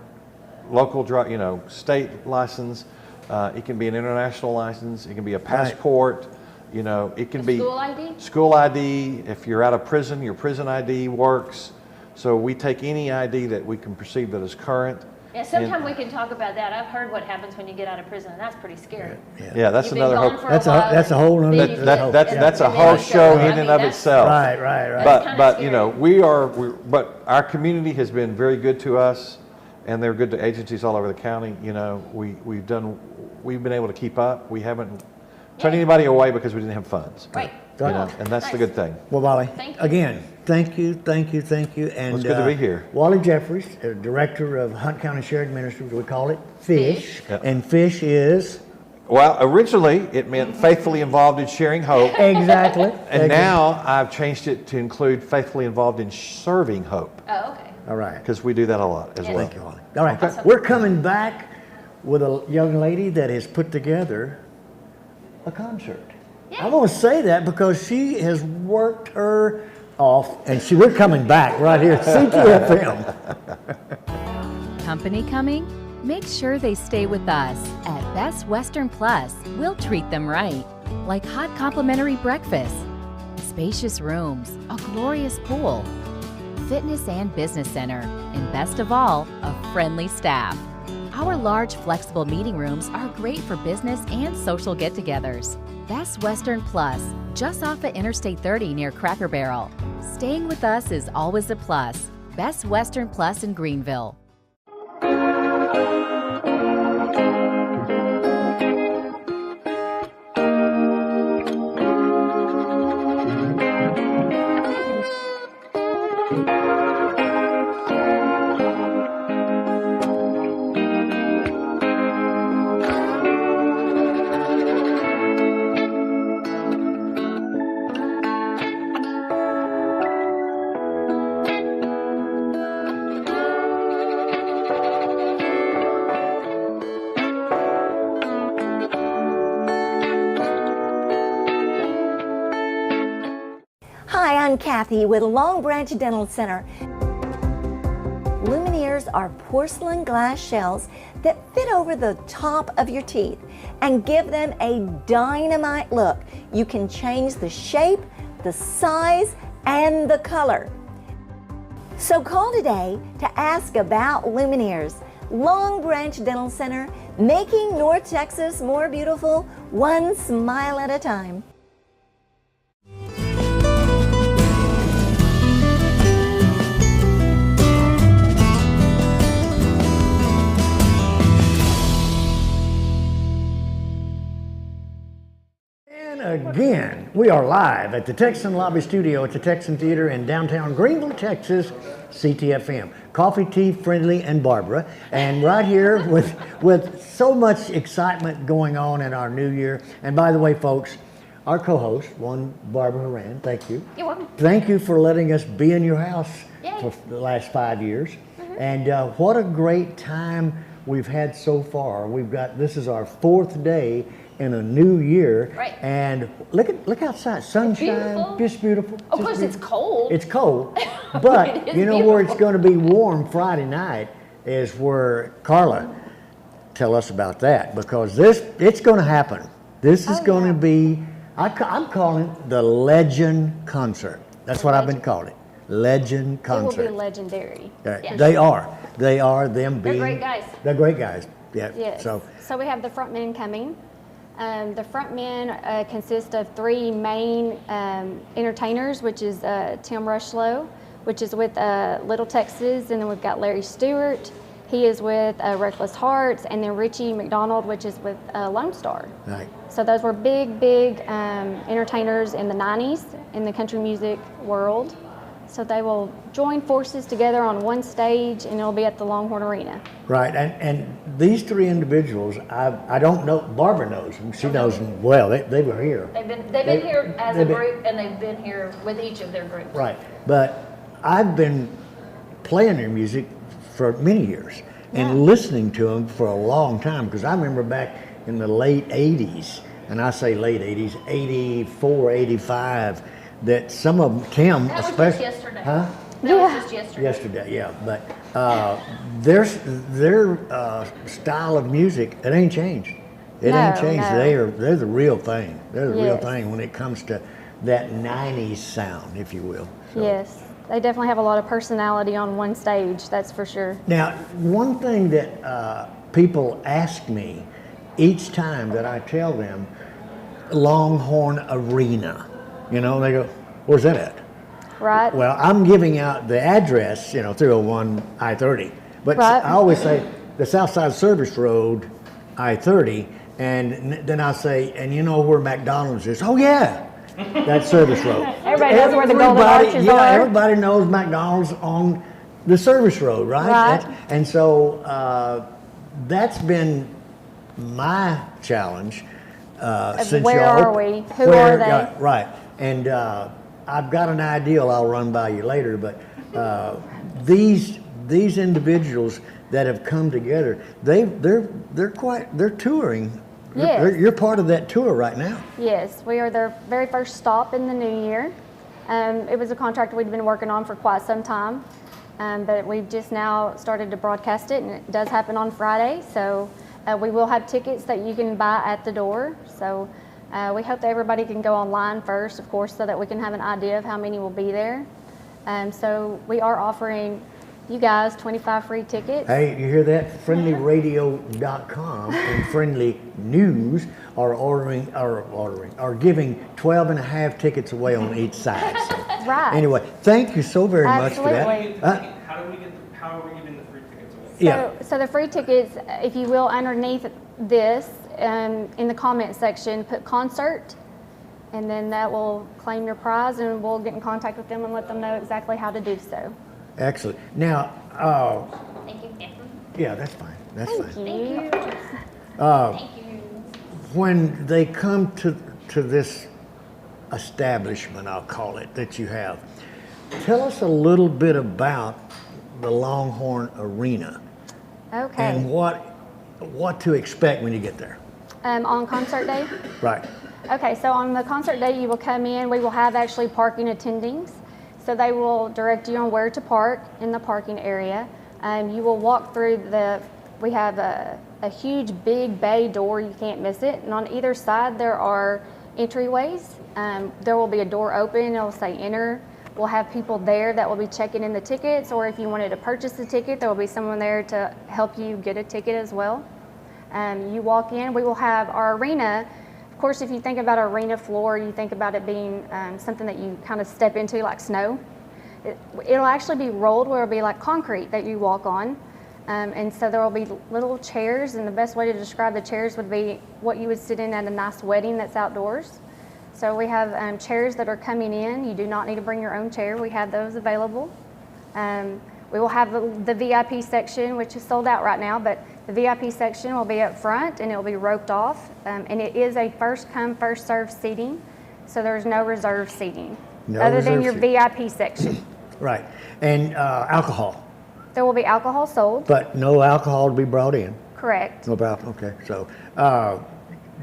Speaker 15: local, you know, state license. It can be an international license. It can be a passport. You know, it can be
Speaker 2: School ID?
Speaker 15: School ID. If you're out of prison, your prison ID works. So we take any ID that we can perceive that is current.
Speaker 2: Yeah, sometime we can talk about that. I've heard what happens when you get out of prison, and that's pretty scary.
Speaker 15: Yeah, that's
Speaker 2: You've been
Speaker 15: another
Speaker 2: gone
Speaker 15: whole.
Speaker 2: for a while,
Speaker 1: that's a whole
Speaker 2: and
Speaker 1: nother-
Speaker 2: then you
Speaker 15: That's
Speaker 2: get-
Speaker 15: that's a
Speaker 2: and then
Speaker 15: whole
Speaker 2: you
Speaker 15: show
Speaker 2: I
Speaker 15: in
Speaker 2: mean,
Speaker 15: and of
Speaker 2: that's-
Speaker 15: itself.
Speaker 1: Right, right, right.
Speaker 15: But you know, but our community has been very good to us, and they're good to agencies all over the county. You know, we've been able to keep up. We haven't turned anybody away because we didn't have funds.
Speaker 2: Right.
Speaker 15: You know, and that's the good thing.
Speaker 1: Well, Wally,
Speaker 2: Thank you.
Speaker 1: again, thank you. And
Speaker 15: It's good to be here.
Speaker 1: Wally Jeffries, Director of Hunt County Shared Ministries, we call it FISH.
Speaker 15: Yep.
Speaker 1: And FISH is?
Speaker 15: Well, originally it meant faithfully involved in sharing hope.
Speaker 1: Exactly.
Speaker 15: And now I've changed it to include faithfully involved in serving hope,
Speaker 2: Oh, okay.
Speaker 1: All right.
Speaker 15: because we do that a lot as
Speaker 2: Yes.
Speaker 15: well.
Speaker 1: Thank you, Wally. All right.
Speaker 2: Awesome.
Speaker 1: We're coming back with a young lady that has put together a concert. I'm going to say that because she has worked her off, and see, we're coming back right here, Ctfm.
Speaker 16: Company coming? Make sure they stay with us. At Best Western Plus, we'll treat them right. Like hot complimentary breakfast, spacious rooms, a glorious pool, fitness and business center, and best of all, a friendly staff. Our large, flexible meeting rooms are great for business and social get-togethers. Best Western Plus, just off of Interstate 30 near Cracker Barrel. Staying with us is always a plus. Best Western Plus in Greenville.
Speaker 17: Hi, I'm Kathy with Long Branch Dental Center. Lumineers are porcelain glass shells that fit over the top of your teeth and give them a dynamite look. You can change the shape, the size, and the color. So call today to ask about Lumineers. Long Branch Dental Center, making North Texas more beautiful, one smile at a time.
Speaker 1: Again, we are live at the Texan Lobby Studio at the Texan Theater in downtown Greenville, Texas, Ctfm. Coffee, tea, friendly, and Barbara. And right here with so much excitement going on in our new year. And by the way, folks, our co-host, one Barbara Horan, thank you.
Speaker 2: You're welcome.
Speaker 1: Thank you for letting us be in your house
Speaker 2: Yay.
Speaker 1: for the last 5 years. And what a great time we've had so far. This is our 4th day in a new year,
Speaker 2: right?
Speaker 1: And look outside, sunshine, just beautiful.
Speaker 2: Of course, it's cold.
Speaker 1: It's cold, but
Speaker 2: It is
Speaker 1: you know
Speaker 2: beautiful.
Speaker 1: where it's going to be warm Friday night is where Karla tell us about that, because it's going to happen. This is going to be, I'm calling it the Legend Concert. That's what I've been calling it, Legend Concert.
Speaker 2: It will be legendary. Yes.
Speaker 1: They are them being.
Speaker 2: They're great guys.
Speaker 1: They're great guys. Yeah.
Speaker 18: Yes.
Speaker 1: So
Speaker 18: we have the Frontmen coming. The Frontmen consist of 3 main entertainers, which is Tim Rushlow, which is with Little Texas, and then we've got Larry Stewart. He is with Reckless Hearts, and then Richie McDonald, which is with Lone Star.
Speaker 1: Right.
Speaker 18: So those were big entertainers in the 90s in the country music world. So they will join forces together on one stage, and it'll be at the Longhorn Arena.
Speaker 1: Right, and these 3 individuals, I don't know. Barbara knows them. She knows them well. They were here.
Speaker 2: They've been here as a group, and they've been here with each of their groups.
Speaker 1: Right, but I've been playing their music for many years and listening to them for a long time, because I remember back in the late 80s, and I say late 80s, 84, 85, that some of them, Tim
Speaker 2: That was
Speaker 1: especially.
Speaker 2: just yesterday.
Speaker 1: Huh?
Speaker 2: That was just yesterday.
Speaker 1: Yesterday, yeah, but their style of it ain't changed. It ain't changed.
Speaker 18: No.
Speaker 1: They're the real thing. They're the real
Speaker 18: Yes.
Speaker 1: thing when it comes to that 90s sound, if you will. So.
Speaker 18: Yes, they definitely have a lot of personality on one stage, that's for sure.
Speaker 1: Now, one thing that people ask me each time that I tell them Longhorn Arena, they go, where's that at?
Speaker 18: Right.
Speaker 1: Well, I'm giving out the address, 301 I-30, but
Speaker 18: Right.
Speaker 1: I always say the Southside Service Road, I-30, and then I say, and you know where McDonald's is? Oh yeah, that's Service Road.
Speaker 18: Everybody knows where the Golden Arches are.
Speaker 1: Everybody knows McDonald's on the Service Road, right?
Speaker 18: Right.
Speaker 1: And so that's been my challenge since
Speaker 18: where
Speaker 1: y'all
Speaker 18: are we? Who are they?
Speaker 1: Yeah, right. And I've got an ideal I'll run by you later, but these individuals that have come together, they're touring.
Speaker 18: Yes.
Speaker 1: You're part of that tour right now.
Speaker 18: Yes, we are their very first stop in the new year. It was a contract we'd been working on for quite some time, but we've just now started to broadcast it, and it does happen on Friday. So we will have tickets that you can buy at the door. So we hope that everybody can go online first, of course, so that we can have an idea of how many will be there. So we are offering you guys 25 free tickets.
Speaker 1: Hey, you hear that? FriendlyRadio.com and Friendly News are giving 12 and a half tickets away on each side. So.
Speaker 18: Right.
Speaker 1: Anyway, thank you so very much for that.
Speaker 4: How are we giving the free tickets away?
Speaker 1: Yeah.
Speaker 18: So the free tickets, if you will, underneath this, in the comment section, put concert, and then that will claim your prize, and we'll get in contact with them and let them know exactly how to do so.
Speaker 1: Excellent. Now,
Speaker 2: Thank you.
Speaker 1: yeah, that's fine. That's fine.
Speaker 2: Thank you.
Speaker 1: Thank you. When they come to this establishment, I'll call it, that you have, tell us a little bit about the Longhorn Arena.
Speaker 18: Okay.
Speaker 1: And what to expect when you get there.
Speaker 18: On concert day?
Speaker 1: Right.
Speaker 18: Okay, so on the concert day, you will come in. We will have actually parking attendings. So they will direct you on where to park in the parking area. You will walk through we have a huge big bay door, you can't miss it. And on either side there are entryways. There will be a door open, it will say enter. We'll have people there that will be checking in the tickets, or if you wanted to purchase the ticket, there will be someone there to help you get a ticket as well. You walk in, we will have our arena. Of course, if you think about an arena floor, you think about it being something that you kind of step into like snow. It'll actually be rolled where it'll be like concrete that you walk on. And so there will be little chairs, and the best way to describe the chairs would be what you would sit in at a nice wedding that's outdoors. So we have chairs that are coming in. You do not need to bring your own chair. We have those available. We will have the VIP section, which is sold out right now, but the VIP section will be up front and it will be roped off. And it is a first come, first served seating. So there's no reserved seating other than your VIP section.
Speaker 1: Right. And alcohol.
Speaker 18: There will be alcohol sold.
Speaker 1: But no alcohol to be brought in.
Speaker 18: Correct.
Speaker 1: No alcohol. Okay. So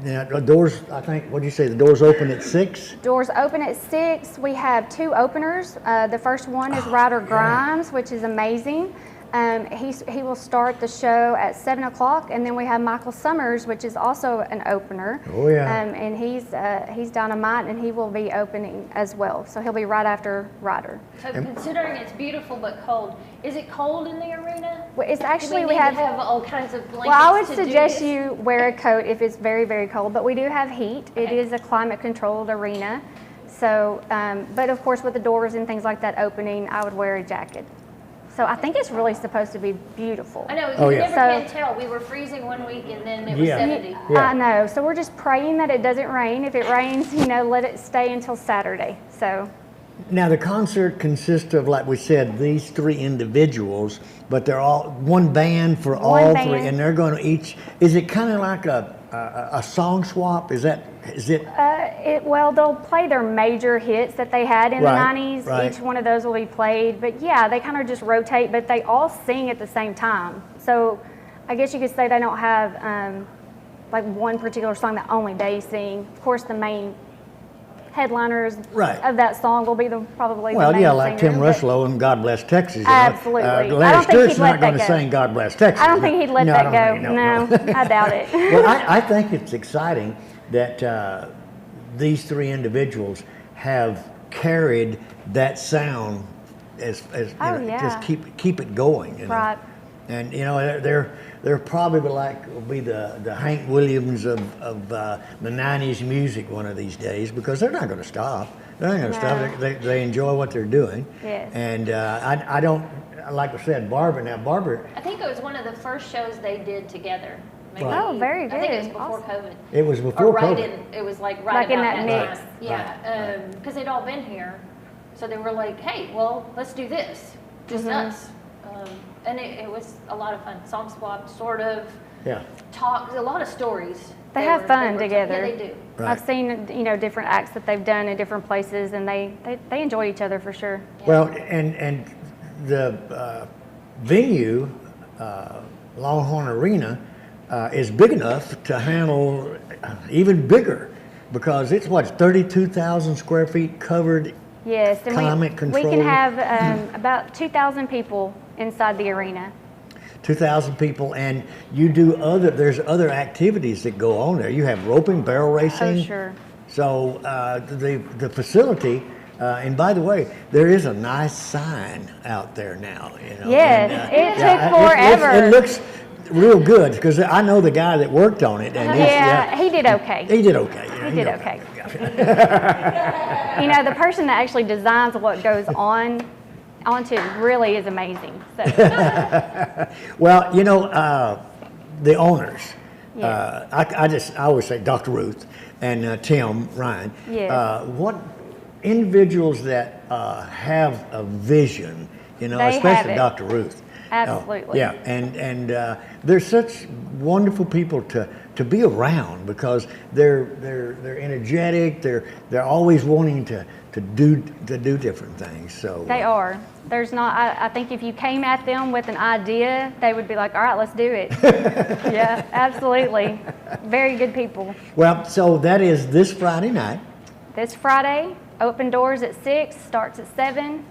Speaker 1: now the doors, I think, what did you say? The doors open at 6?
Speaker 18: Doors open at 6. We have 2 openers. The first one is Ryder Grimes, which is amazing. He will start the show at 7 o'clock, and then we have Michael Summers, which is also an opener.
Speaker 1: Oh yeah.
Speaker 18: And he's dynamite, and he will be opening as well. So he'll be right after Ryder.
Speaker 2: So considering it's beautiful but cold, is it cold in the arena?
Speaker 18: Well, it's actually
Speaker 2: Do
Speaker 18: we
Speaker 2: need
Speaker 18: have
Speaker 2: to have all kinds of blankets.
Speaker 18: Well, I would
Speaker 2: to do
Speaker 18: suggest
Speaker 2: this?
Speaker 18: you wear a coat if it's very, very cold, but we do have heat. It is a climate-controlled arena. So, but of course, with the doors and things like that opening, I would wear a jacket. So I think it's really supposed to be beautiful.
Speaker 2: I know, you never can tell. We were freezing one week and then it was 70.
Speaker 18: I know, so we're just praying that it doesn't rain. If it rains, let it stay until Saturday, so.
Speaker 1: Now the concert consists of, like we said, these 3 individuals, but they're all one band for all 3, and they're going to each. Is it kind of like a song swap? Is it?
Speaker 18: Well, they'll play their major hits that they had in the 90s.
Speaker 1: Right.
Speaker 18: Each one of those will be played, but yeah, they kind of just rotate, but they all sing at the same time. So I guess you could say they don't have like one particular song that only they sing. Of course, the main headliners of that song will be probably the main
Speaker 1: like
Speaker 18: singer,
Speaker 1: Tim Rushlow and God Bless Texas.
Speaker 18: Absolutely. I
Speaker 1: Larry
Speaker 18: don't think
Speaker 1: Stewart's
Speaker 18: he'd let
Speaker 1: not going to
Speaker 18: that go.
Speaker 1: sing God Bless Texas.
Speaker 18: I don't think he'd let that go.
Speaker 1: No,
Speaker 18: I doubt it.
Speaker 1: Well, I think it's exciting that these 3 individuals have carried that sound as just keep it going.
Speaker 18: Right.
Speaker 1: And they're probably will be the Hank Williams of the 90s music one of these days, because they're not going to stop. They're not going to stop. They enjoy what they're doing.
Speaker 2: Yes.
Speaker 1: And I don't, like I said, Barbara.
Speaker 2: I think it was one of the first shows they did together. Maybe,
Speaker 1: Right.
Speaker 18: Oh, very
Speaker 2: I think it was
Speaker 18: good.
Speaker 2: before COVID.
Speaker 1: It was before
Speaker 2: Or right
Speaker 1: COVID.
Speaker 2: it was like
Speaker 18: Like in
Speaker 2: about
Speaker 18: that mix.
Speaker 2: time. Yeah, because they'd all been here. So they were like, hey, well, let's do this. Just us. And it was a lot of fun. Song swap, sort of.
Speaker 1: Yeah.
Speaker 2: Talk, a lot of stories.
Speaker 18: They have fun together.
Speaker 2: Yeah, they do.
Speaker 1: Right.
Speaker 18: I've seen different acts that they've done in different places, and they enjoy each other for sure.
Speaker 1: Well, and the venue, Longhorn Arena, is big enough to handle even bigger, because it's 32,000 square feet covered
Speaker 18: Yes, and
Speaker 1: climate
Speaker 18: we
Speaker 1: controlled?
Speaker 18: can have about 2,000 people inside the arena.
Speaker 1: 2,000 people, and you do there's other activities that go on there. You have roping, barrel racing.
Speaker 18: Oh, sure.
Speaker 1: So the facility, and by the way, there is a nice sign out there now. You know,
Speaker 18: Yes,
Speaker 1: and,
Speaker 18: it took forever.
Speaker 1: It looks real good because I know the guy that worked on it. And
Speaker 18: he did okay.
Speaker 1: He did okay.
Speaker 18: He did okay. You know, the person that actually designs what goes onto it really is amazing. So.
Speaker 1: Well, you know, the owners,
Speaker 18: Yes.
Speaker 1: I always say Dr. Ruth and Tim Ryan.
Speaker 18: Yes.
Speaker 1: What individuals that have a vision, you know,
Speaker 18: They have
Speaker 1: especially
Speaker 18: it.
Speaker 1: Dr. Ruth.
Speaker 18: Absolutely.
Speaker 1: Yeah, and they're such wonderful people to be around because they're energetic. They're always wanting to do different things. So
Speaker 18: They are. There's not. I think if you came at them with an idea, they would be like, "All right, let's do it." Yeah, absolutely. Very good people.
Speaker 1: Well, so that is this Friday night.
Speaker 18: This Friday, open doors at 6, starts at 7,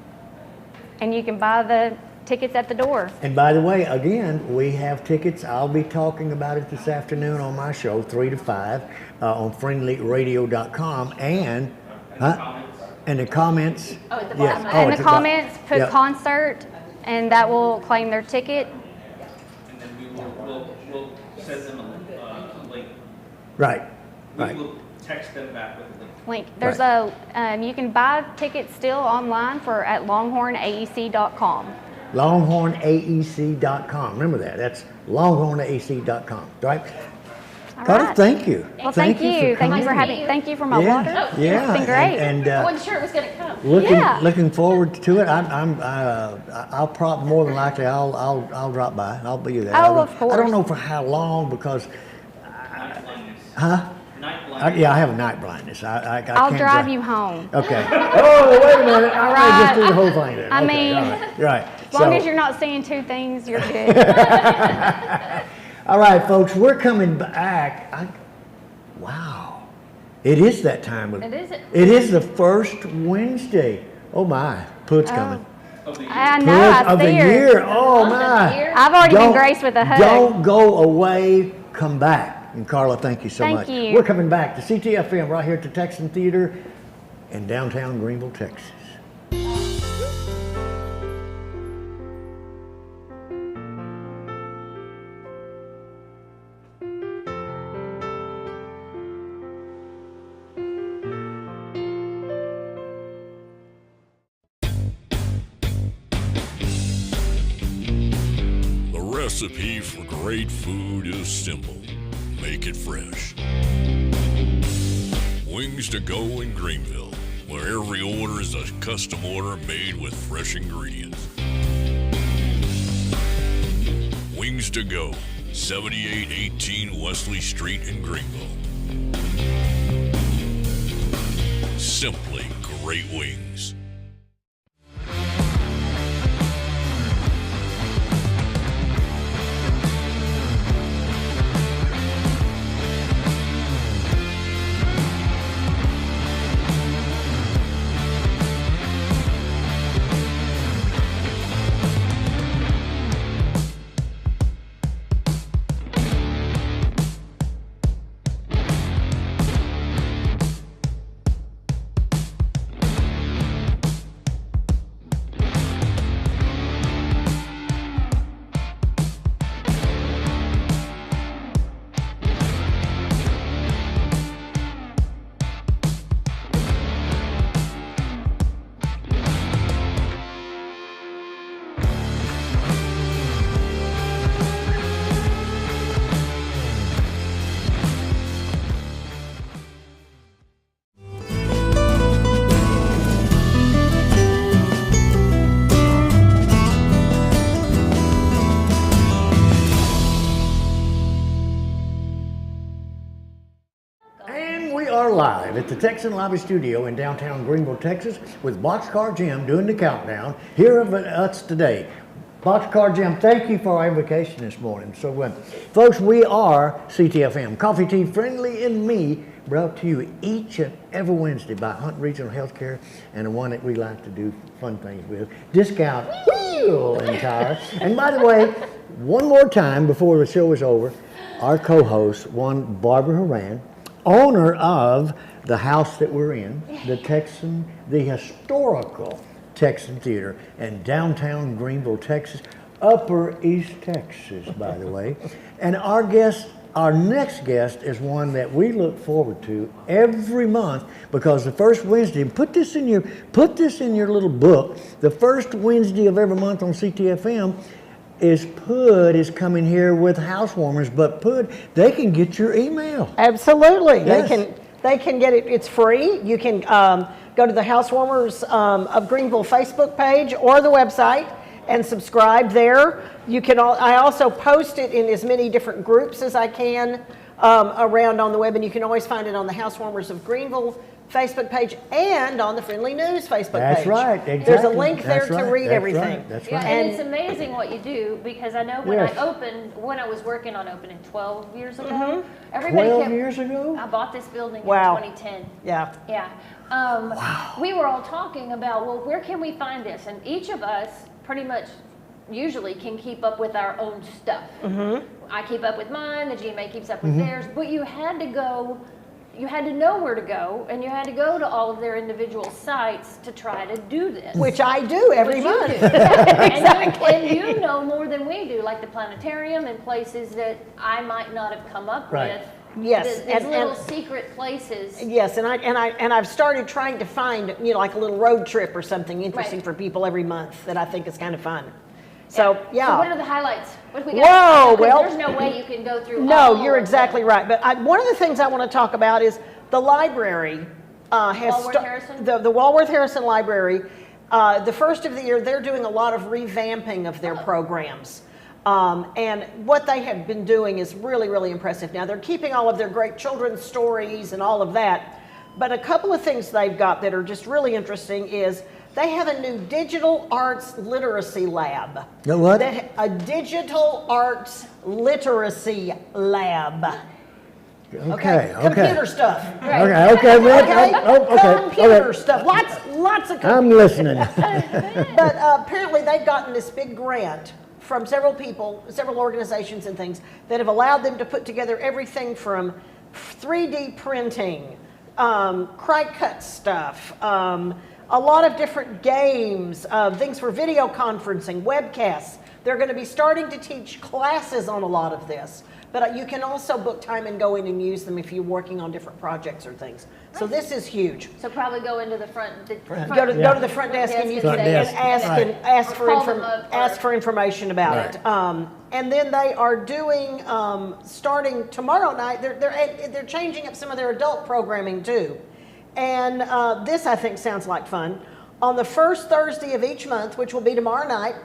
Speaker 18: and you can buy the tickets at the door.
Speaker 1: And by the way, again, we have tickets. I'll be talking about it this afternoon on my show, 3 to 5, on friendlyradio.com. And the comments.
Speaker 2: Oh, at the
Speaker 1: Yes.
Speaker 2: bottom.
Speaker 1: Oh,
Speaker 18: And
Speaker 1: at
Speaker 18: the
Speaker 1: bottom.
Speaker 18: comments, put
Speaker 1: Yeah.
Speaker 18: concert, and that will claim their ticket.
Speaker 4: And then we'll send them a link.
Speaker 1: Right.
Speaker 4: We
Speaker 1: Right.
Speaker 4: will text them back with a link.
Speaker 18: Link. There's you can buy tickets still online at longhornaec.com.
Speaker 1: LonghornAEC.com. Remember that. That's LonghornAEC.com. Right?
Speaker 18: All
Speaker 1: Karla,
Speaker 18: right.
Speaker 1: thank you.
Speaker 18: Well, thank you. Thank you for
Speaker 1: coming.
Speaker 18: Thank you for my
Speaker 1: Yeah,
Speaker 18: water.
Speaker 1: yeah.
Speaker 18: It's been great.
Speaker 1: And,
Speaker 2: I wasn't sure it was going to come.
Speaker 1: looking forward to it. I'll probably more than likely I'll drop by. I'll be there.
Speaker 18: Oh, of course.
Speaker 1: I don't know for how long because.
Speaker 4: Night blindness.
Speaker 1: Huh?
Speaker 4: Night blindness.
Speaker 1: Yeah, I have a night blindness. I
Speaker 18: I'll
Speaker 1: can't
Speaker 18: drive you home.
Speaker 1: Okay. Oh, wait a minute. I
Speaker 18: Right.
Speaker 1: just do the whole thing then.
Speaker 18: I
Speaker 1: Okay,
Speaker 18: mean,
Speaker 1: all right.
Speaker 18: As long as you're not seeing two things, you're good.
Speaker 1: All right, folks, we're coming back. Wow. It is that time.
Speaker 2: It is.
Speaker 1: It is the first Wednesday. Oh, my. Put's coming.
Speaker 18: I know, I
Speaker 1: Of the
Speaker 18: see her.
Speaker 1: year. Oh, my.
Speaker 18: I've already been
Speaker 1: Don't-
Speaker 18: graced with a hug.
Speaker 1: Don't go away. Come back. And Karla, thank you so
Speaker 18: Thank
Speaker 1: much.
Speaker 18: you.
Speaker 1: We're coming back to CTFM right here at the Texan Theater in downtown Greenville, Texas.
Speaker 19: The recipe for great food is simple. Make it fresh. Wings to go in Greenville, where every order is a custom order made with fresh ingredients. Wings to go, 7818 Wesley Street in Greenville. Simply great wings.
Speaker 1: Live at the Texan Lobby Studio in downtown Greenville, Texas, with Boxcar Jim doing the countdown. Here of us today. Boxcar Jim, thank you for our invitation this morning. So, folks, we are CTFM, Coffee Tea Friendly and Me, brought to you each and every Wednesday by Hunt Regional Healthcare and the one that we like to do fun things with, Discount Wheel and Tire. And by the way, one more time before the show is over, our co-host, one Barbara Horan, owner of the house that we're in, the historical Texan Theater in downtown Greenville, Texas, Upper East Texas, by the way. And our next guest is one that we look forward to every month, because the first Wednesday, and put this in your little book, the first Wednesday of every month on Ctfm is Pud is coming here with Housewarmers, but Pud, they can get your email.
Speaker 20: Absolutely.
Speaker 1: Yes.
Speaker 20: They can get it. It's free. You can go to the Housewarmers of Greenville Facebook page or the website and subscribe there. You can. I also post it in as many different groups as I can around on the web, and you can always find it on the Housewarmers of Greenville Facebook page and on the Friendly News Facebook page.
Speaker 1: That's right, exactly.
Speaker 20: There's a link there to read everything.
Speaker 1: That's
Speaker 2: Yeah,
Speaker 1: right.
Speaker 2: and it's amazing what you do, because I know when
Speaker 1: Yes.
Speaker 2: when I was working on opening 12 years ago,
Speaker 20: Mhm.
Speaker 2: everybody
Speaker 1: 12
Speaker 2: kept,
Speaker 1: years ago?
Speaker 2: I bought this building
Speaker 20: Wow.
Speaker 2: in 2010.
Speaker 20: Yeah.
Speaker 2: Yeah. We were all talking about, well, where can we find this? And each of us pretty much usually can keep up with our own stuff.
Speaker 20: Mm-hmm.
Speaker 2: I keep up with mine, the GMA keeps up with
Speaker 1: Mm-hmm.
Speaker 2: theirs, but you had to know where to go, and you had to go to all of their individual sites to try to do this.
Speaker 20: Which I do every
Speaker 2: Which you
Speaker 20: month.
Speaker 2: do.
Speaker 20: Exactly.
Speaker 2: And you know more than we do, like the planetarium and places that I might not have come up
Speaker 20: Right.
Speaker 2: with.
Speaker 20: Yes,
Speaker 2: These
Speaker 20: and-
Speaker 2: little secret places.
Speaker 20: Yes, and I've started trying to find, like a little road trip or something interesting for people every month that I think is kind of fun. So yeah.
Speaker 2: So what are the highlights? What have we
Speaker 20: Whoa,
Speaker 2: got?
Speaker 20: well,
Speaker 2: There's no way you can go through.
Speaker 20: No,
Speaker 2: all
Speaker 20: you're
Speaker 2: of
Speaker 20: exactly
Speaker 2: them.
Speaker 20: right. But one of the things I want to talk about is the library has
Speaker 2: Walworth Harrison?
Speaker 20: the Walworth Harrison Library. The first of the year, they're doing a lot of revamping of their programs. And what they have been doing is really, really impressive. Now, they're keeping all of their great children's stories and all of that. But a couple of things they've got that are just really interesting is they have a new digital arts literacy lab.
Speaker 1: The what?
Speaker 20: A digital arts literacy lab.
Speaker 1: Okay.
Speaker 20: Computer stuff.
Speaker 1: Okay,
Speaker 20: Computer stuff. Lots of computer.
Speaker 1: I'm listening.
Speaker 20: But apparently they've gotten this big grant from several people, several organizations and things that have allowed them to put together everything from 3D printing, cry-cut stuff, a lot of different games, things for video conferencing, webcasts. They're going to be starting to teach classes on a lot of this. But you can also book time and go in and use them if you're working on different projects or things. So this is huge.
Speaker 2: So probably go into the front.
Speaker 20: Go to the front desk and you can ask for information about it. And then they are doing starting tomorrow night. They're changing up some of their adult programming too. And this I think sounds like fun. On the first Thursday of each month, which will be tomorrow night,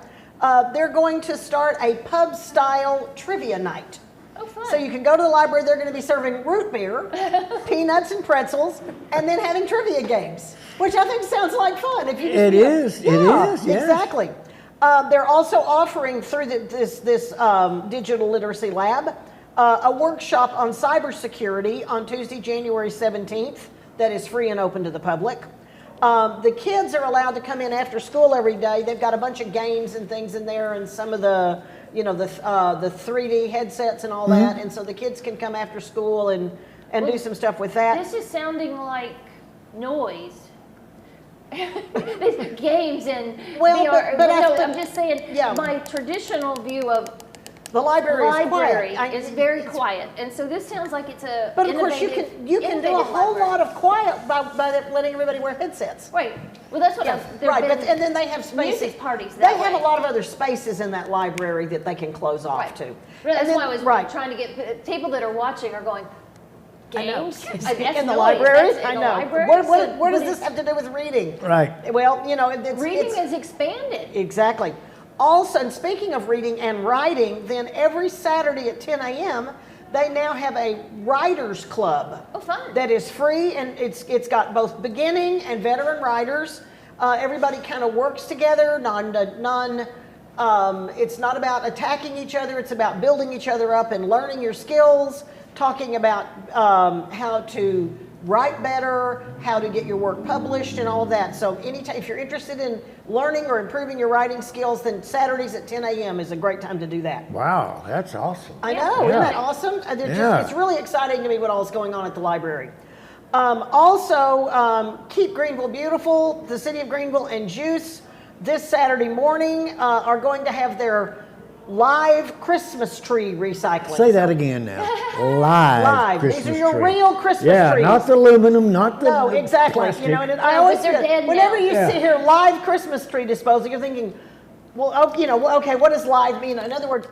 Speaker 20: they're going to start a pub-style trivia night.
Speaker 2: Oh, fun.
Speaker 20: So you can go to the library, they're going to be serving root beer, peanuts and pretzels, and then having trivia games, which I think sounds like fun. If you just
Speaker 1: It is, yes.
Speaker 20: Exactly. They're also offering through this digital literacy lab a workshop on cybersecurity on Tuesday, January 17th that is free and open to the public. The kids are allowed to come in after school every day. They've got a bunch of games and things in there and some of the the 3D headsets and all that, and so the kids can come after school and do some stuff with that.
Speaker 2: This is sounding like noise. These games and VR.
Speaker 20: but
Speaker 2: I'm just saying. My traditional view of
Speaker 20: the library
Speaker 2: is very quiet, and so this sounds like it's a.
Speaker 20: But of course, you can do a whole lot of quiet by letting everybody wear headsets.
Speaker 2: Right. Well, that's what
Speaker 20: right. And then they have spaces.
Speaker 2: Music parties.
Speaker 20: They have a lot of other spaces in that library that they can close off to.
Speaker 2: Really, that's
Speaker 20: And
Speaker 2: why I was
Speaker 20: then-
Speaker 2: trying to get people that are watching are going. Games
Speaker 20: in the library. I know. What does this have to do with reading?
Speaker 1: Right.
Speaker 20: Well,
Speaker 2: Reading is expanded.
Speaker 20: Exactly. Also, and speaking of reading and writing, then every Saturday at 10 a.m., they now have a writers club.
Speaker 2: Oh, fun.
Speaker 20: That is free, and it's got both beginning and veteran writers. Everybody kind of works together. It's not about attacking each other. It's about building each other up and learning your skills, talking about how to write better, how to get your work published and all of that. So anytime, if you're interested in learning or improving your writing skills, then Saturdays at 10 a.m. is a great time to do that.
Speaker 1: Wow, that's awesome.
Speaker 20: I know, isn't that awesome? It's really exciting to me what all is going on at the library. Also, Keep Greenville Beautiful, the City of Greenville and Juice this Saturday morning are going to have their live Christmas tree recycling.
Speaker 1: Say that again now. Live Christmas
Speaker 20: These are your
Speaker 1: tree.
Speaker 20: real Christmas trees.
Speaker 1: Not the aluminum, not the
Speaker 20: No, exactly.
Speaker 1: plastic.
Speaker 20: You know, and I always
Speaker 2: they're dead
Speaker 20: whenever
Speaker 2: now.
Speaker 20: you see here live Christmas tree disposal, you're thinking, well, okay, what does live mean? In other words,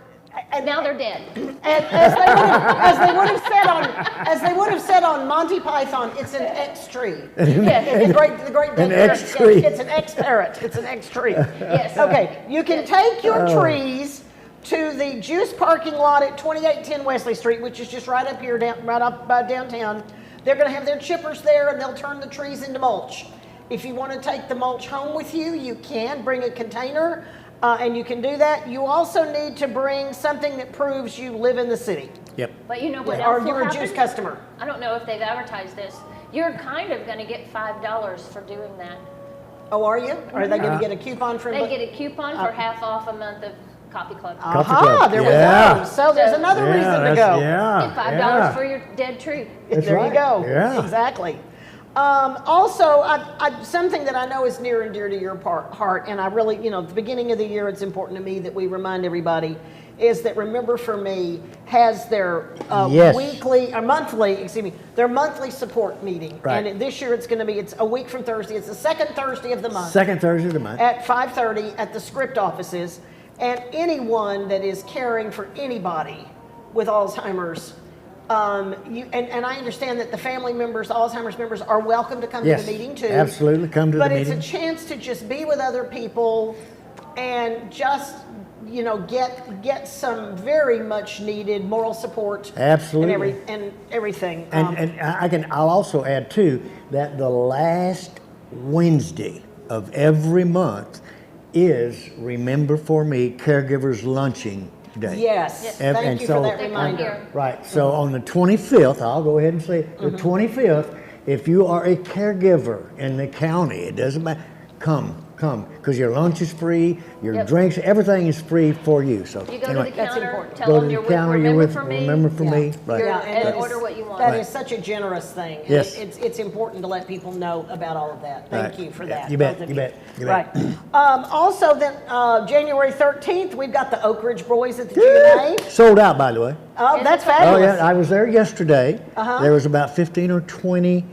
Speaker 2: And now they're dead.
Speaker 20: and as they would have said on Monty Python, it's an X tree.
Speaker 2: Yes.
Speaker 20: The great
Speaker 1: An
Speaker 20: dead
Speaker 1: X
Speaker 20: parrot.
Speaker 1: tree.
Speaker 20: It's an X parrot. It's an X tree.
Speaker 2: Yes.
Speaker 20: Okay, you can take your trees to the Juice parking lot at 2810 Wesley Street, which is just right up here, right up by downtown. They're going to have their chippers there, and they'll turn the trees into mulch. If you want to take the mulch home with you, you can bring a container, and you can do that. You also need to bring something that proves you live in the city.
Speaker 1: Yep.
Speaker 2: But you know what
Speaker 20: Or
Speaker 2: else will
Speaker 20: you're a
Speaker 2: happen?
Speaker 20: Juice customer.
Speaker 2: I don't know if they've advertised this. You're kind of going to get $5 for doing that.
Speaker 20: Oh, are you? Are they going to get a coupon for?
Speaker 2: They get a coupon for half off a month of Coffee Club.
Speaker 20: Aha, there we go. So there's another reason to go.
Speaker 2: Get $5 for your dead tree.
Speaker 20: There you go.
Speaker 1: Yeah.
Speaker 20: Exactly. Also, something that I know is near and dear to your heart, and I really, at the beginning of the year, it's important to me that we remind everybody, is that Remember For Me has their their monthly support meeting.
Speaker 1: Right.
Speaker 20: And this year it's a week from Thursday. It's the second Thursday of the month.
Speaker 1: Second Thursday of the month.
Speaker 20: At 5:30 at the Script offices. And anyone that is caring for anybody with Alzheimer's, and I understand that the family members, Alzheimer's members, are welcome to come to the meeting too.
Speaker 1: Absolutely, come to the meeting.
Speaker 20: But it's a chance to just be with other people and just, get some very much needed moral support.
Speaker 1: Absolutely.
Speaker 20: And everything.
Speaker 1: I'll also add too that the last Wednesday of every month is Remember For Me Caregivers Lunching Day.
Speaker 20: Yes. Thank you for that reminder.
Speaker 1: Right. So on the 25th, I'll go ahead and say it, the 25th, if you are a caregiver in the county, it doesn't matter, come, because your lunch is free, your drinks, everything is free for you. So
Speaker 2: you go to the counter, tell
Speaker 1: go
Speaker 2: them
Speaker 1: to the
Speaker 2: you're
Speaker 1: counter,
Speaker 2: with Remember For Me.
Speaker 1: Remember For Me. Right.
Speaker 20: And
Speaker 2: order what you want.
Speaker 20: That is such a generous thing. And
Speaker 1: Yes.
Speaker 20: It's important to let people know about all of that. Thank you for that.
Speaker 1: You bet,
Speaker 20: both of
Speaker 1: you bet.
Speaker 20: Right. Also, then January 13th, we've got the Oak Ridge Boys at the G&A.
Speaker 1: Sold out, by the way.
Speaker 20: Oh, that's fabulous.
Speaker 1: Oh, yeah, I was there yesterday.
Speaker 20: Uh-huh.
Speaker 1: There was about 15 or 20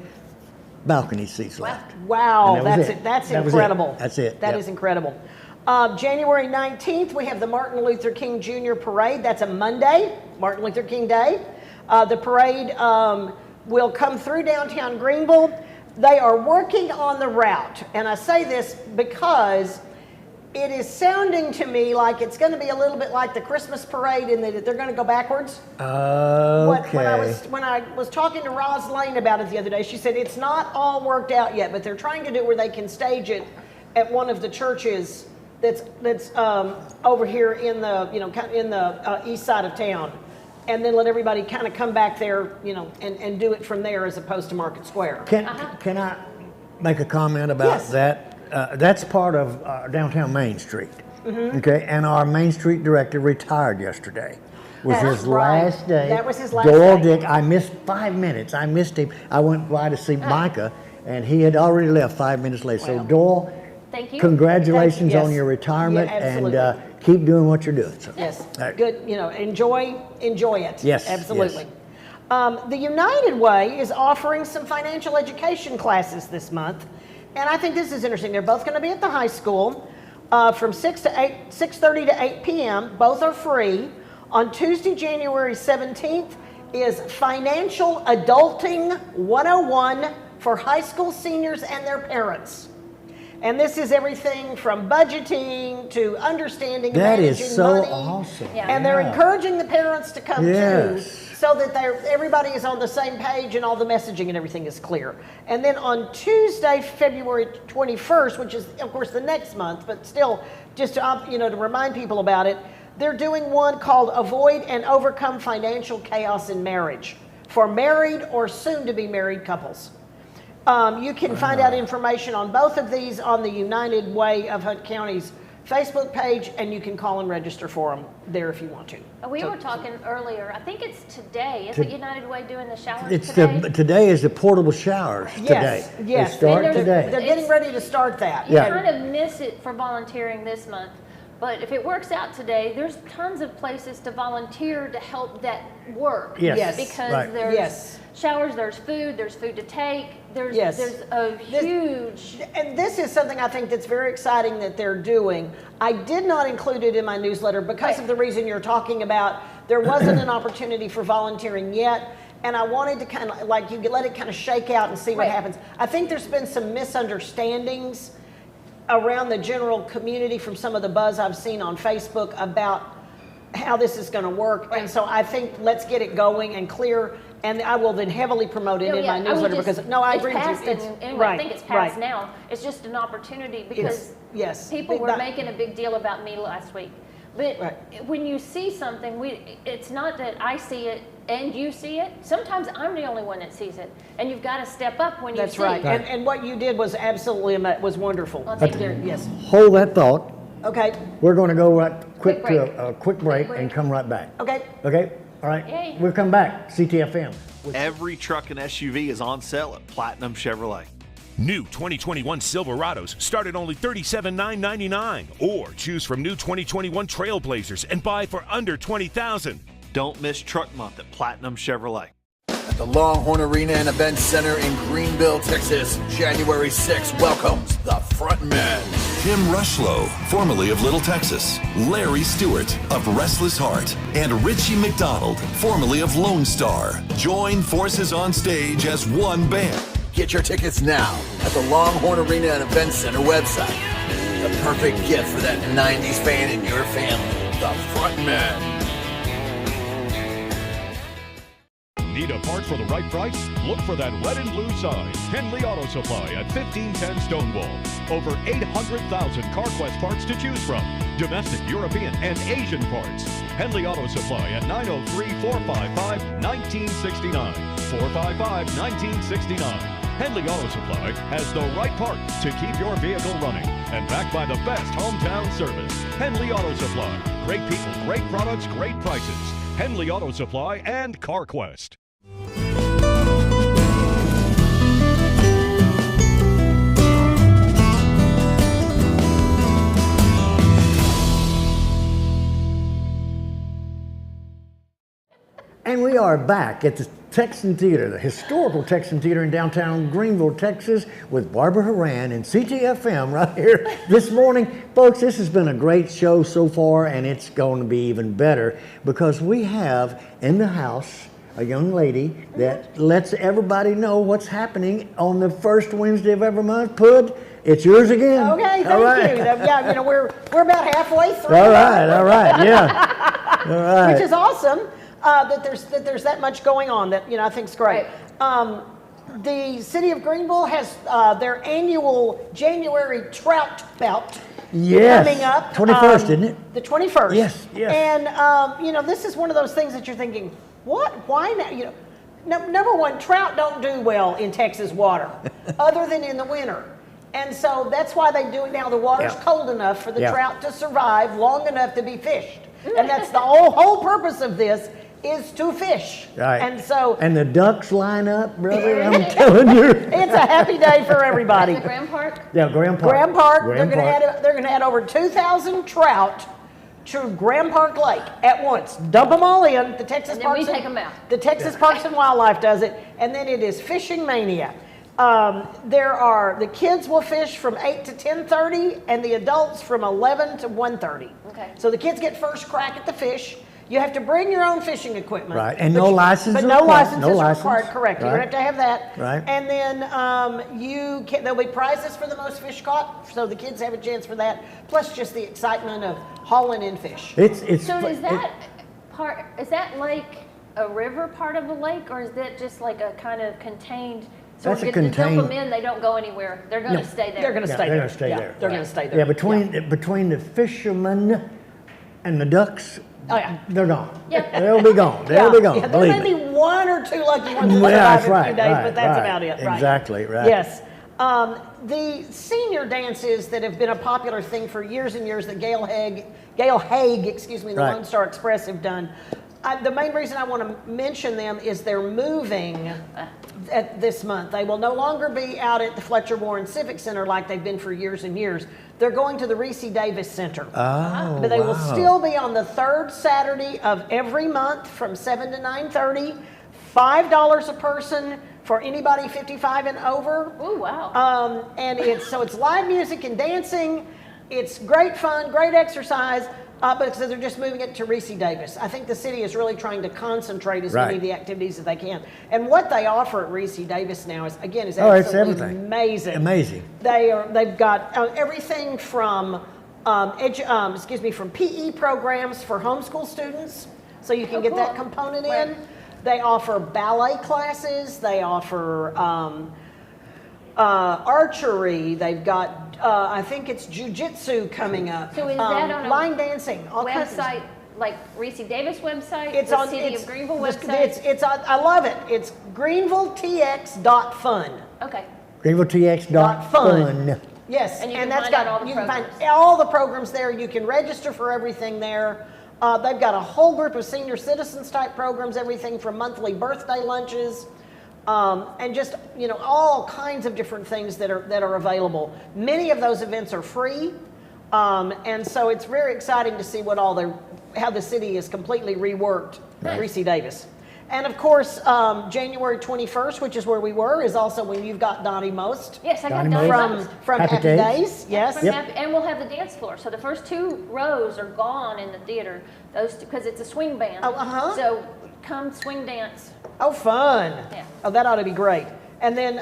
Speaker 1: balcony seats left.
Speaker 20: Wow,
Speaker 1: And that was
Speaker 20: that's
Speaker 1: That was
Speaker 20: incredible.
Speaker 1: That's it.
Speaker 20: That
Speaker 1: Yep.
Speaker 20: is incredible. January 19th, we have the Martin Luther King Jr. Parade. That's a Monday, Martin Luther King Day. The parade will come through downtown Greenville. They are working on the route, and I say this because it is sounding to me like it's going to be a little bit like the Christmas parade in that they're going to go backwards.
Speaker 1: Okay.
Speaker 20: When I was talking to Roz Lane about it the other day, she said it's not all worked out yet, but they're trying to do where they can stage it at one of the churches that's over here in the east side of town, and then let everybody kind of come back there, and do it from there as opposed to Market Square.
Speaker 1: Can I make a comment about that? That's part of downtown Main Street.
Speaker 20: Mhm.
Speaker 1: Okay, and our Main Street director retired yesterday. Was
Speaker 20: That's
Speaker 1: his
Speaker 20: right.
Speaker 1: last day.
Speaker 20: That was his last
Speaker 1: Doyle
Speaker 20: day.
Speaker 1: Dick, I missed 5 minutes. I missed him. I went by to see Micah, and he had already left 5 minutes late. So Doyle,
Speaker 2: Thank you.
Speaker 1: congratulations
Speaker 20: Thank you.
Speaker 1: on
Speaker 20: Yes.
Speaker 1: your retirement,
Speaker 20: Yeah,
Speaker 1: and
Speaker 20: absolutely.
Speaker 1: keep doing what you're doing. So.
Speaker 20: Yes,
Speaker 1: All right.
Speaker 20: good. Enjoy it.
Speaker 1: Yes,
Speaker 20: Absolutely. The United Way is offering some financial education classes this month, and I think this is interesting. They're both going to be at the high school from 6:30 to 8 p.m. Both are free. On Tuesday, January 17th, is Financial Adulting 101 for high school seniors and their parents. And this is everything from budgeting to understanding and
Speaker 1: That
Speaker 20: managing
Speaker 1: is so
Speaker 20: money.
Speaker 1: awesome.
Speaker 20: And they're encouraging the parents to come
Speaker 1: Yes.
Speaker 20: too, so that everybody is on the same page and all the messaging and everything is clear. And then on Tuesday, February 21st, which is of course the next month, but still just to to remind people about it, they're doing one called Avoid and Overcome Financial Chaos in Marriage for married or soon-to-be married couples. You can find out information on both of these on the United Way of Hunt County's Facebook page, and you can call and register for them there if you want to.
Speaker 2: We were talking earlier, I think it's today. Isn't United Way doing the showers
Speaker 1: It's
Speaker 2: today?
Speaker 1: today is the portable showers
Speaker 20: Yes,
Speaker 1: today.
Speaker 20: yes.
Speaker 1: They start today.
Speaker 20: They're getting ready to start that.
Speaker 2: You kind of miss it for volunteering this month. But if it works out today, there's tons of places to volunteer to help that work.
Speaker 1: Yes.
Speaker 2: Because there's showers, there's food to take, there's a huge...
Speaker 20: And this is something I think that's very exciting that they're doing. I did not include it in my newsletter because of the reason you're talking about. There wasn't an opportunity for volunteering yet. And I wanted to kind of, like, you let it kind of shake out and see what happens. I think there's been some misunderstandings around the general community from some of the buzz I've seen on Facebook about how this is going to work. And so I think let's get it going and clear, and I will then heavily promote it in my newsletter because, I agree with you.
Speaker 2: I think it's passed now. It's just an opportunity because people were making a big deal about me last week. But when you see something, it's not that I see it and you see it. Sometimes I'm the only one that sees it, and you've got to step up when you see it.
Speaker 20: That's right. And what you did was absolutely was wonderful.
Speaker 2: Well, thank you.
Speaker 20: Yes.
Speaker 1: Hold that thought.
Speaker 20: Okay.
Speaker 1: We're going to go quick to a quick break and come right back.
Speaker 20: Okay.
Speaker 1: Okay. All right.
Speaker 2: Yay.
Speaker 1: We'll come back. Ctfm.
Speaker 10: Every truck and SUV is on sale at Platinum Chevrolet.
Speaker 11: New 2021 Silverados start at only $37,999, or choose from new 2021 Trailblazers and buy for under $20,000.
Speaker 10: Don't miss Truck Month at Platinum Chevrolet.
Speaker 12: At the Longhorn Arena and Event Center in Greenville, Texas, January 6th welcomes the Frontmen.
Speaker 13: Tim Rushlow, formerly of Little Texas, Larry Stewart of Restless Heart, and Richie McDonald, formerly of Lone Star, join forces on stage as one band.
Speaker 12: Get your tickets now at the Longhorn Arena and Event Center website. The perfect gift for that 90s fan in your family, the Frontmen.
Speaker 14: Need a part for the right price? Look for that red and blue sign. Henley Auto Supply at 1510 Stonewall. Over 800,000 CarQuest parts to choose from. Domestic, European, and Asian parts. Henley Auto Supply at 903-455-1969. 455-1969. Henley Auto Supply has the right part to keep your vehicle running. And backed by the best hometown service. Henley Auto Supply. Great people, great products, great prices. Henley Auto Supply and CarQuest.
Speaker 1: And we are back at the Texan Theater, the historical Texan Theater in downtown Greenville, Texas, with Barbara Horan and Ctfm right here this morning. Folks, this has been a great show so far, and it's going to be even better because we have in the house a young lady that lets everybody know what's happening on the first Wednesday of every month. Pud, it's yours again.
Speaker 20: Okay, thank you. Yeah, you know, we're about halfway through.
Speaker 1: All right, yeah. All right.
Speaker 20: Which is awesome. That there's that much going on that, you know, I think is great. The city of Greenville has their annual January trout bout coming up.
Speaker 1: 21st, isn't it?
Speaker 20: The 21st.
Speaker 1: Yes.
Speaker 20: And you know, this is one of those things that you're thinking, what? Why now? You know, number one, trout don't do well in Texas water, other than in the winter. And so that's why they do it now. The water's cold enough for the trout to survive long enough to be fished. And that's the whole purpose of this, is to fish.
Speaker 1: Right.
Speaker 20: And so...
Speaker 1: And the ducks line up, brother, I'm telling you.
Speaker 20: It's a happy day for everybody.
Speaker 2: The Graham Park?
Speaker 1: Yeah, Graham Park.
Speaker 20: Graham Park. They're going to add over 2,000 trout to Graham Park Lake at once. Dump them all in. The Texas
Speaker 2: And then we take them out.
Speaker 20: The Texas Parks and Wildlife does it. And then it is fishing mania. The kids will fish from 8 to 10:30 and the adults from 11 to 1:30.
Speaker 2: Okay.
Speaker 20: So the kids get first crack at the fish. You have to bring your own fishing equipment.
Speaker 1: Right, and no license
Speaker 20: But no
Speaker 1: required.
Speaker 20: license is required, correct.
Speaker 1: Right.
Speaker 20: You have to have that.
Speaker 1: Right.
Speaker 20: And then there'll be prizes for the most fish caught, so the kids have a chance for that, plus just the excitement of hauling in fish.
Speaker 2: So is that like a river part of the lake, or is that just like a kind of contained? So
Speaker 1: That's a
Speaker 2: when you dump
Speaker 1: contained-
Speaker 2: them in, they don't go anywhere. They're going to stay there.
Speaker 20: They're going to stay there.
Speaker 1: They're going to stay there.
Speaker 20: They're going to stay there.
Speaker 1: Yeah, between the fishermen And the ducks,
Speaker 20: Oh, yeah.
Speaker 1: they're gone.
Speaker 2: Yeah.
Speaker 1: They'll be gone. They'll be gone.
Speaker 20: Yeah, there
Speaker 1: believe
Speaker 20: may
Speaker 1: me.
Speaker 20: be one or two lucky ones that
Speaker 1: Yeah,
Speaker 20: survive
Speaker 1: that's
Speaker 20: a few
Speaker 1: right,
Speaker 20: days,
Speaker 1: right,
Speaker 20: but that's
Speaker 1: right.
Speaker 20: about it. Right.
Speaker 1: Exactly, right.
Speaker 20: Yes. The senior dances that have been a popular thing for years and years that Gail Haig, the
Speaker 1: Right.
Speaker 20: Lone Star Express have done. The main reason I want to mention them is they're moving this month. They will no longer be out at the Fletcher Warren Civic Center like they've been for years and years. They're going to the Reese Davis Center.
Speaker 1: Oh,
Speaker 20: But they will
Speaker 1: wow.
Speaker 20: still be on the third Saturday of every month from 7 to 9:30. $5 a person for anybody 55 and over.
Speaker 2: Oh, wow.
Speaker 20: And it's live music and dancing. It's great fun, great exercise. But so they're just moving it to Reese Davis. I think the city is really trying to concentrate as many of the activities as they can. And what they offer at Reese Davis now is
Speaker 1: it's
Speaker 20: absolutely
Speaker 1: everything.
Speaker 20: amazing.
Speaker 1: Amazing.
Speaker 20: They've got everything from from PE programs for homeschool students, so you can get that component in. They offer ballet classes. They offer archery. They've got I think it's jujitsu coming up.
Speaker 2: So is that on a
Speaker 20: line dancing? All kinds of
Speaker 2: website, like Reese Davis website?
Speaker 20: It's
Speaker 2: the
Speaker 20: on
Speaker 2: City
Speaker 20: it's,
Speaker 2: of Greenville
Speaker 20: the-
Speaker 2: website?
Speaker 20: It's on, I love it. It's greenvilletx.fun.
Speaker 2: Okay.
Speaker 1: GreenvilleTX.fun.
Speaker 20: Yes,
Speaker 2: And you can
Speaker 20: that's
Speaker 2: find
Speaker 20: got
Speaker 2: out all the
Speaker 20: you can find
Speaker 2: programs.
Speaker 20: all the programs there. You can register for everything there. They've got a whole group of senior citizens type programs, everything from monthly birthday lunches, and just all kinds of different things that are available. Many of those events are free, and so it's very exciting to see how the city is completely reworked Reese Davis. And of course, January 21st, which is where we were, is also when you've got Donnie Most.
Speaker 2: Yes, I got
Speaker 1: Donnie
Speaker 2: Donnie
Speaker 1: Most.
Speaker 20: From
Speaker 1: Happy
Speaker 20: Happy
Speaker 1: Days.
Speaker 20: Days. Yes.
Speaker 2: From Happy- and we'll have the dance floor. So the first 2 rows are gone in the theater. Those because it's a swing band.
Speaker 20: Oh, uh-huh.
Speaker 2: So come swing dance.
Speaker 20: Oh, fun.
Speaker 2: Yeah.
Speaker 20: Oh, that ought to be great. And then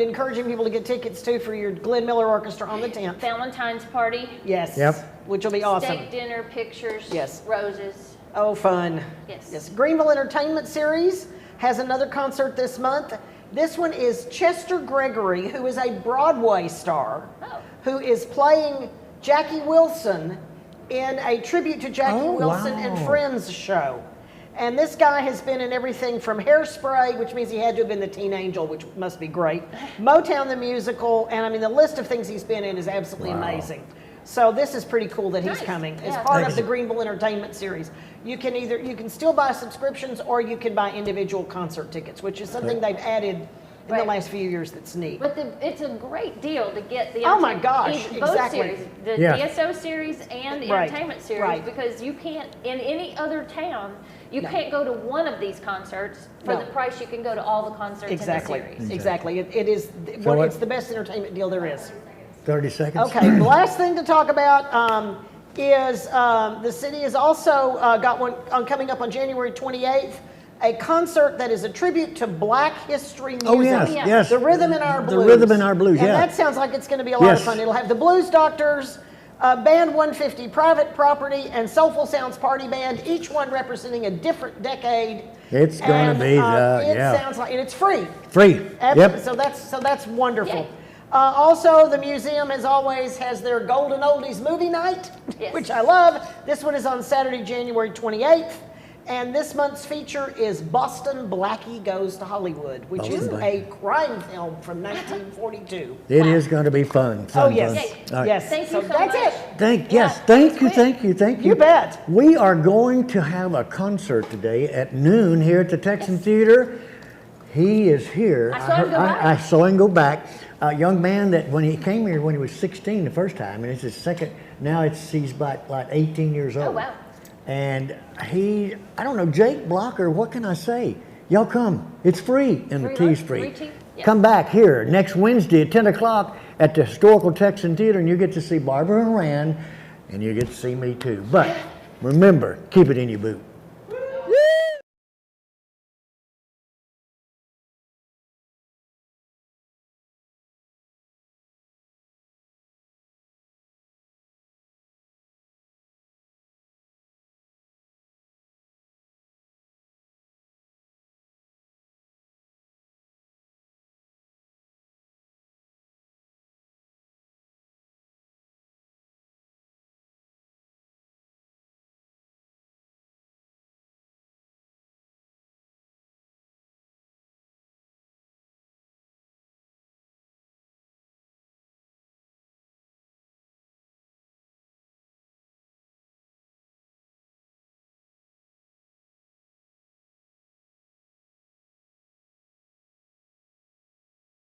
Speaker 20: encouraging people to get tickets too for your Glenn Miller Orchestra on the 10th.
Speaker 2: Valentine's party.
Speaker 20: Yes.
Speaker 1: Yep.
Speaker 20: Which will be awesome.
Speaker 2: Steak dinner, pictures.
Speaker 20: Yes.
Speaker 2: Roses.
Speaker 20: Oh, fun.
Speaker 2: Yes.
Speaker 20: Yes. Greenville Entertainment Series has another concert this month. This one is Chester Gregory, who is a Broadway star, who is playing Jackie Wilson in a tribute to Jackie Wilson and Friends show. And this guy has been in everything from Hairspray, which means he had to have been the Teen Angel, which must be great, Motown the Musical, and I mean the list of things he's been in is absolutely amazing. So this is pretty cool that he's coming as part of the Greenville Entertainment Series. You can still buy subscriptions or you can buy individual concert tickets, which is something they've added in the last few years that's neat.
Speaker 2: But it's a great deal to get the
Speaker 20: Oh my gosh,
Speaker 2: both
Speaker 20: exactly.
Speaker 2: series, the
Speaker 20: Yeah.
Speaker 2: DSO series and the
Speaker 20: Right,
Speaker 2: entertainment series,
Speaker 20: right.
Speaker 2: because you can't in any other town. You
Speaker 20: No.
Speaker 2: can't go to one of these concerts for
Speaker 20: No.
Speaker 2: the price you can go to all the concerts
Speaker 20: Exactly,
Speaker 2: in the series.
Speaker 20: exactly. It is.
Speaker 1: So what-
Speaker 20: It's the best entertainment deal there is.
Speaker 1: 30 seconds.
Speaker 20: Okay, the last thing to talk about is the city has also got one coming up on January 28th, a concert that is a tribute to Black History music.
Speaker 1: Oh, yes, yes.
Speaker 20: The Rhythm in Our Blues.
Speaker 1: The Rhythm in Our Blues,
Speaker 20: and
Speaker 1: yeah.
Speaker 20: that sounds like it's going to be a lot of
Speaker 1: Yes.
Speaker 20: fun. It'll have the Blues Doctors, Band 150, Private Property, and Soulful Sounds Party Band, each one representing a different decade.
Speaker 1: It's gonna
Speaker 20: And,
Speaker 1: be,
Speaker 20: it
Speaker 1: yeah.
Speaker 20: sounds like, and it's free.
Speaker 1: Free.
Speaker 20: Absolutely.
Speaker 1: Yep.
Speaker 20: So that's wonderful. Also, the museum, as always, has their Golden Oldies movie night, which I love. This one is on Saturday, January 28th. And this month's feature is Boston Blackie Goes to Hollywood, which is
Speaker 1: Boston
Speaker 20: a crime film from 1942.
Speaker 1: It is going to be fun.
Speaker 20: Oh,
Speaker 1: fun,
Speaker 20: yes.
Speaker 1: fun. All right.
Speaker 20: Yes.
Speaker 2: Thank
Speaker 20: so
Speaker 2: you so
Speaker 20: that's
Speaker 2: much.
Speaker 20: it.
Speaker 1: Thank you.
Speaker 20: You bet.
Speaker 1: We are going to have a concert today at noon here at the Texan Theater. He is here.
Speaker 2: I saw him go back.
Speaker 1: I saw him go back. A young man that when he came here when he was 16 the first time, and it's his second. Now he's like 18 years old.
Speaker 2: Oh wow.
Speaker 1: And I don't know, Jake Blocker. What can I say? Y'all come. It's free, and the tea's free.
Speaker 2: Yeah.
Speaker 1: Come back here next Wednesday at 10 o'clock at the Historical Texan Theater, and you get to see Barbara and Rand, and you get to see me too. But remember, keep it in your boot.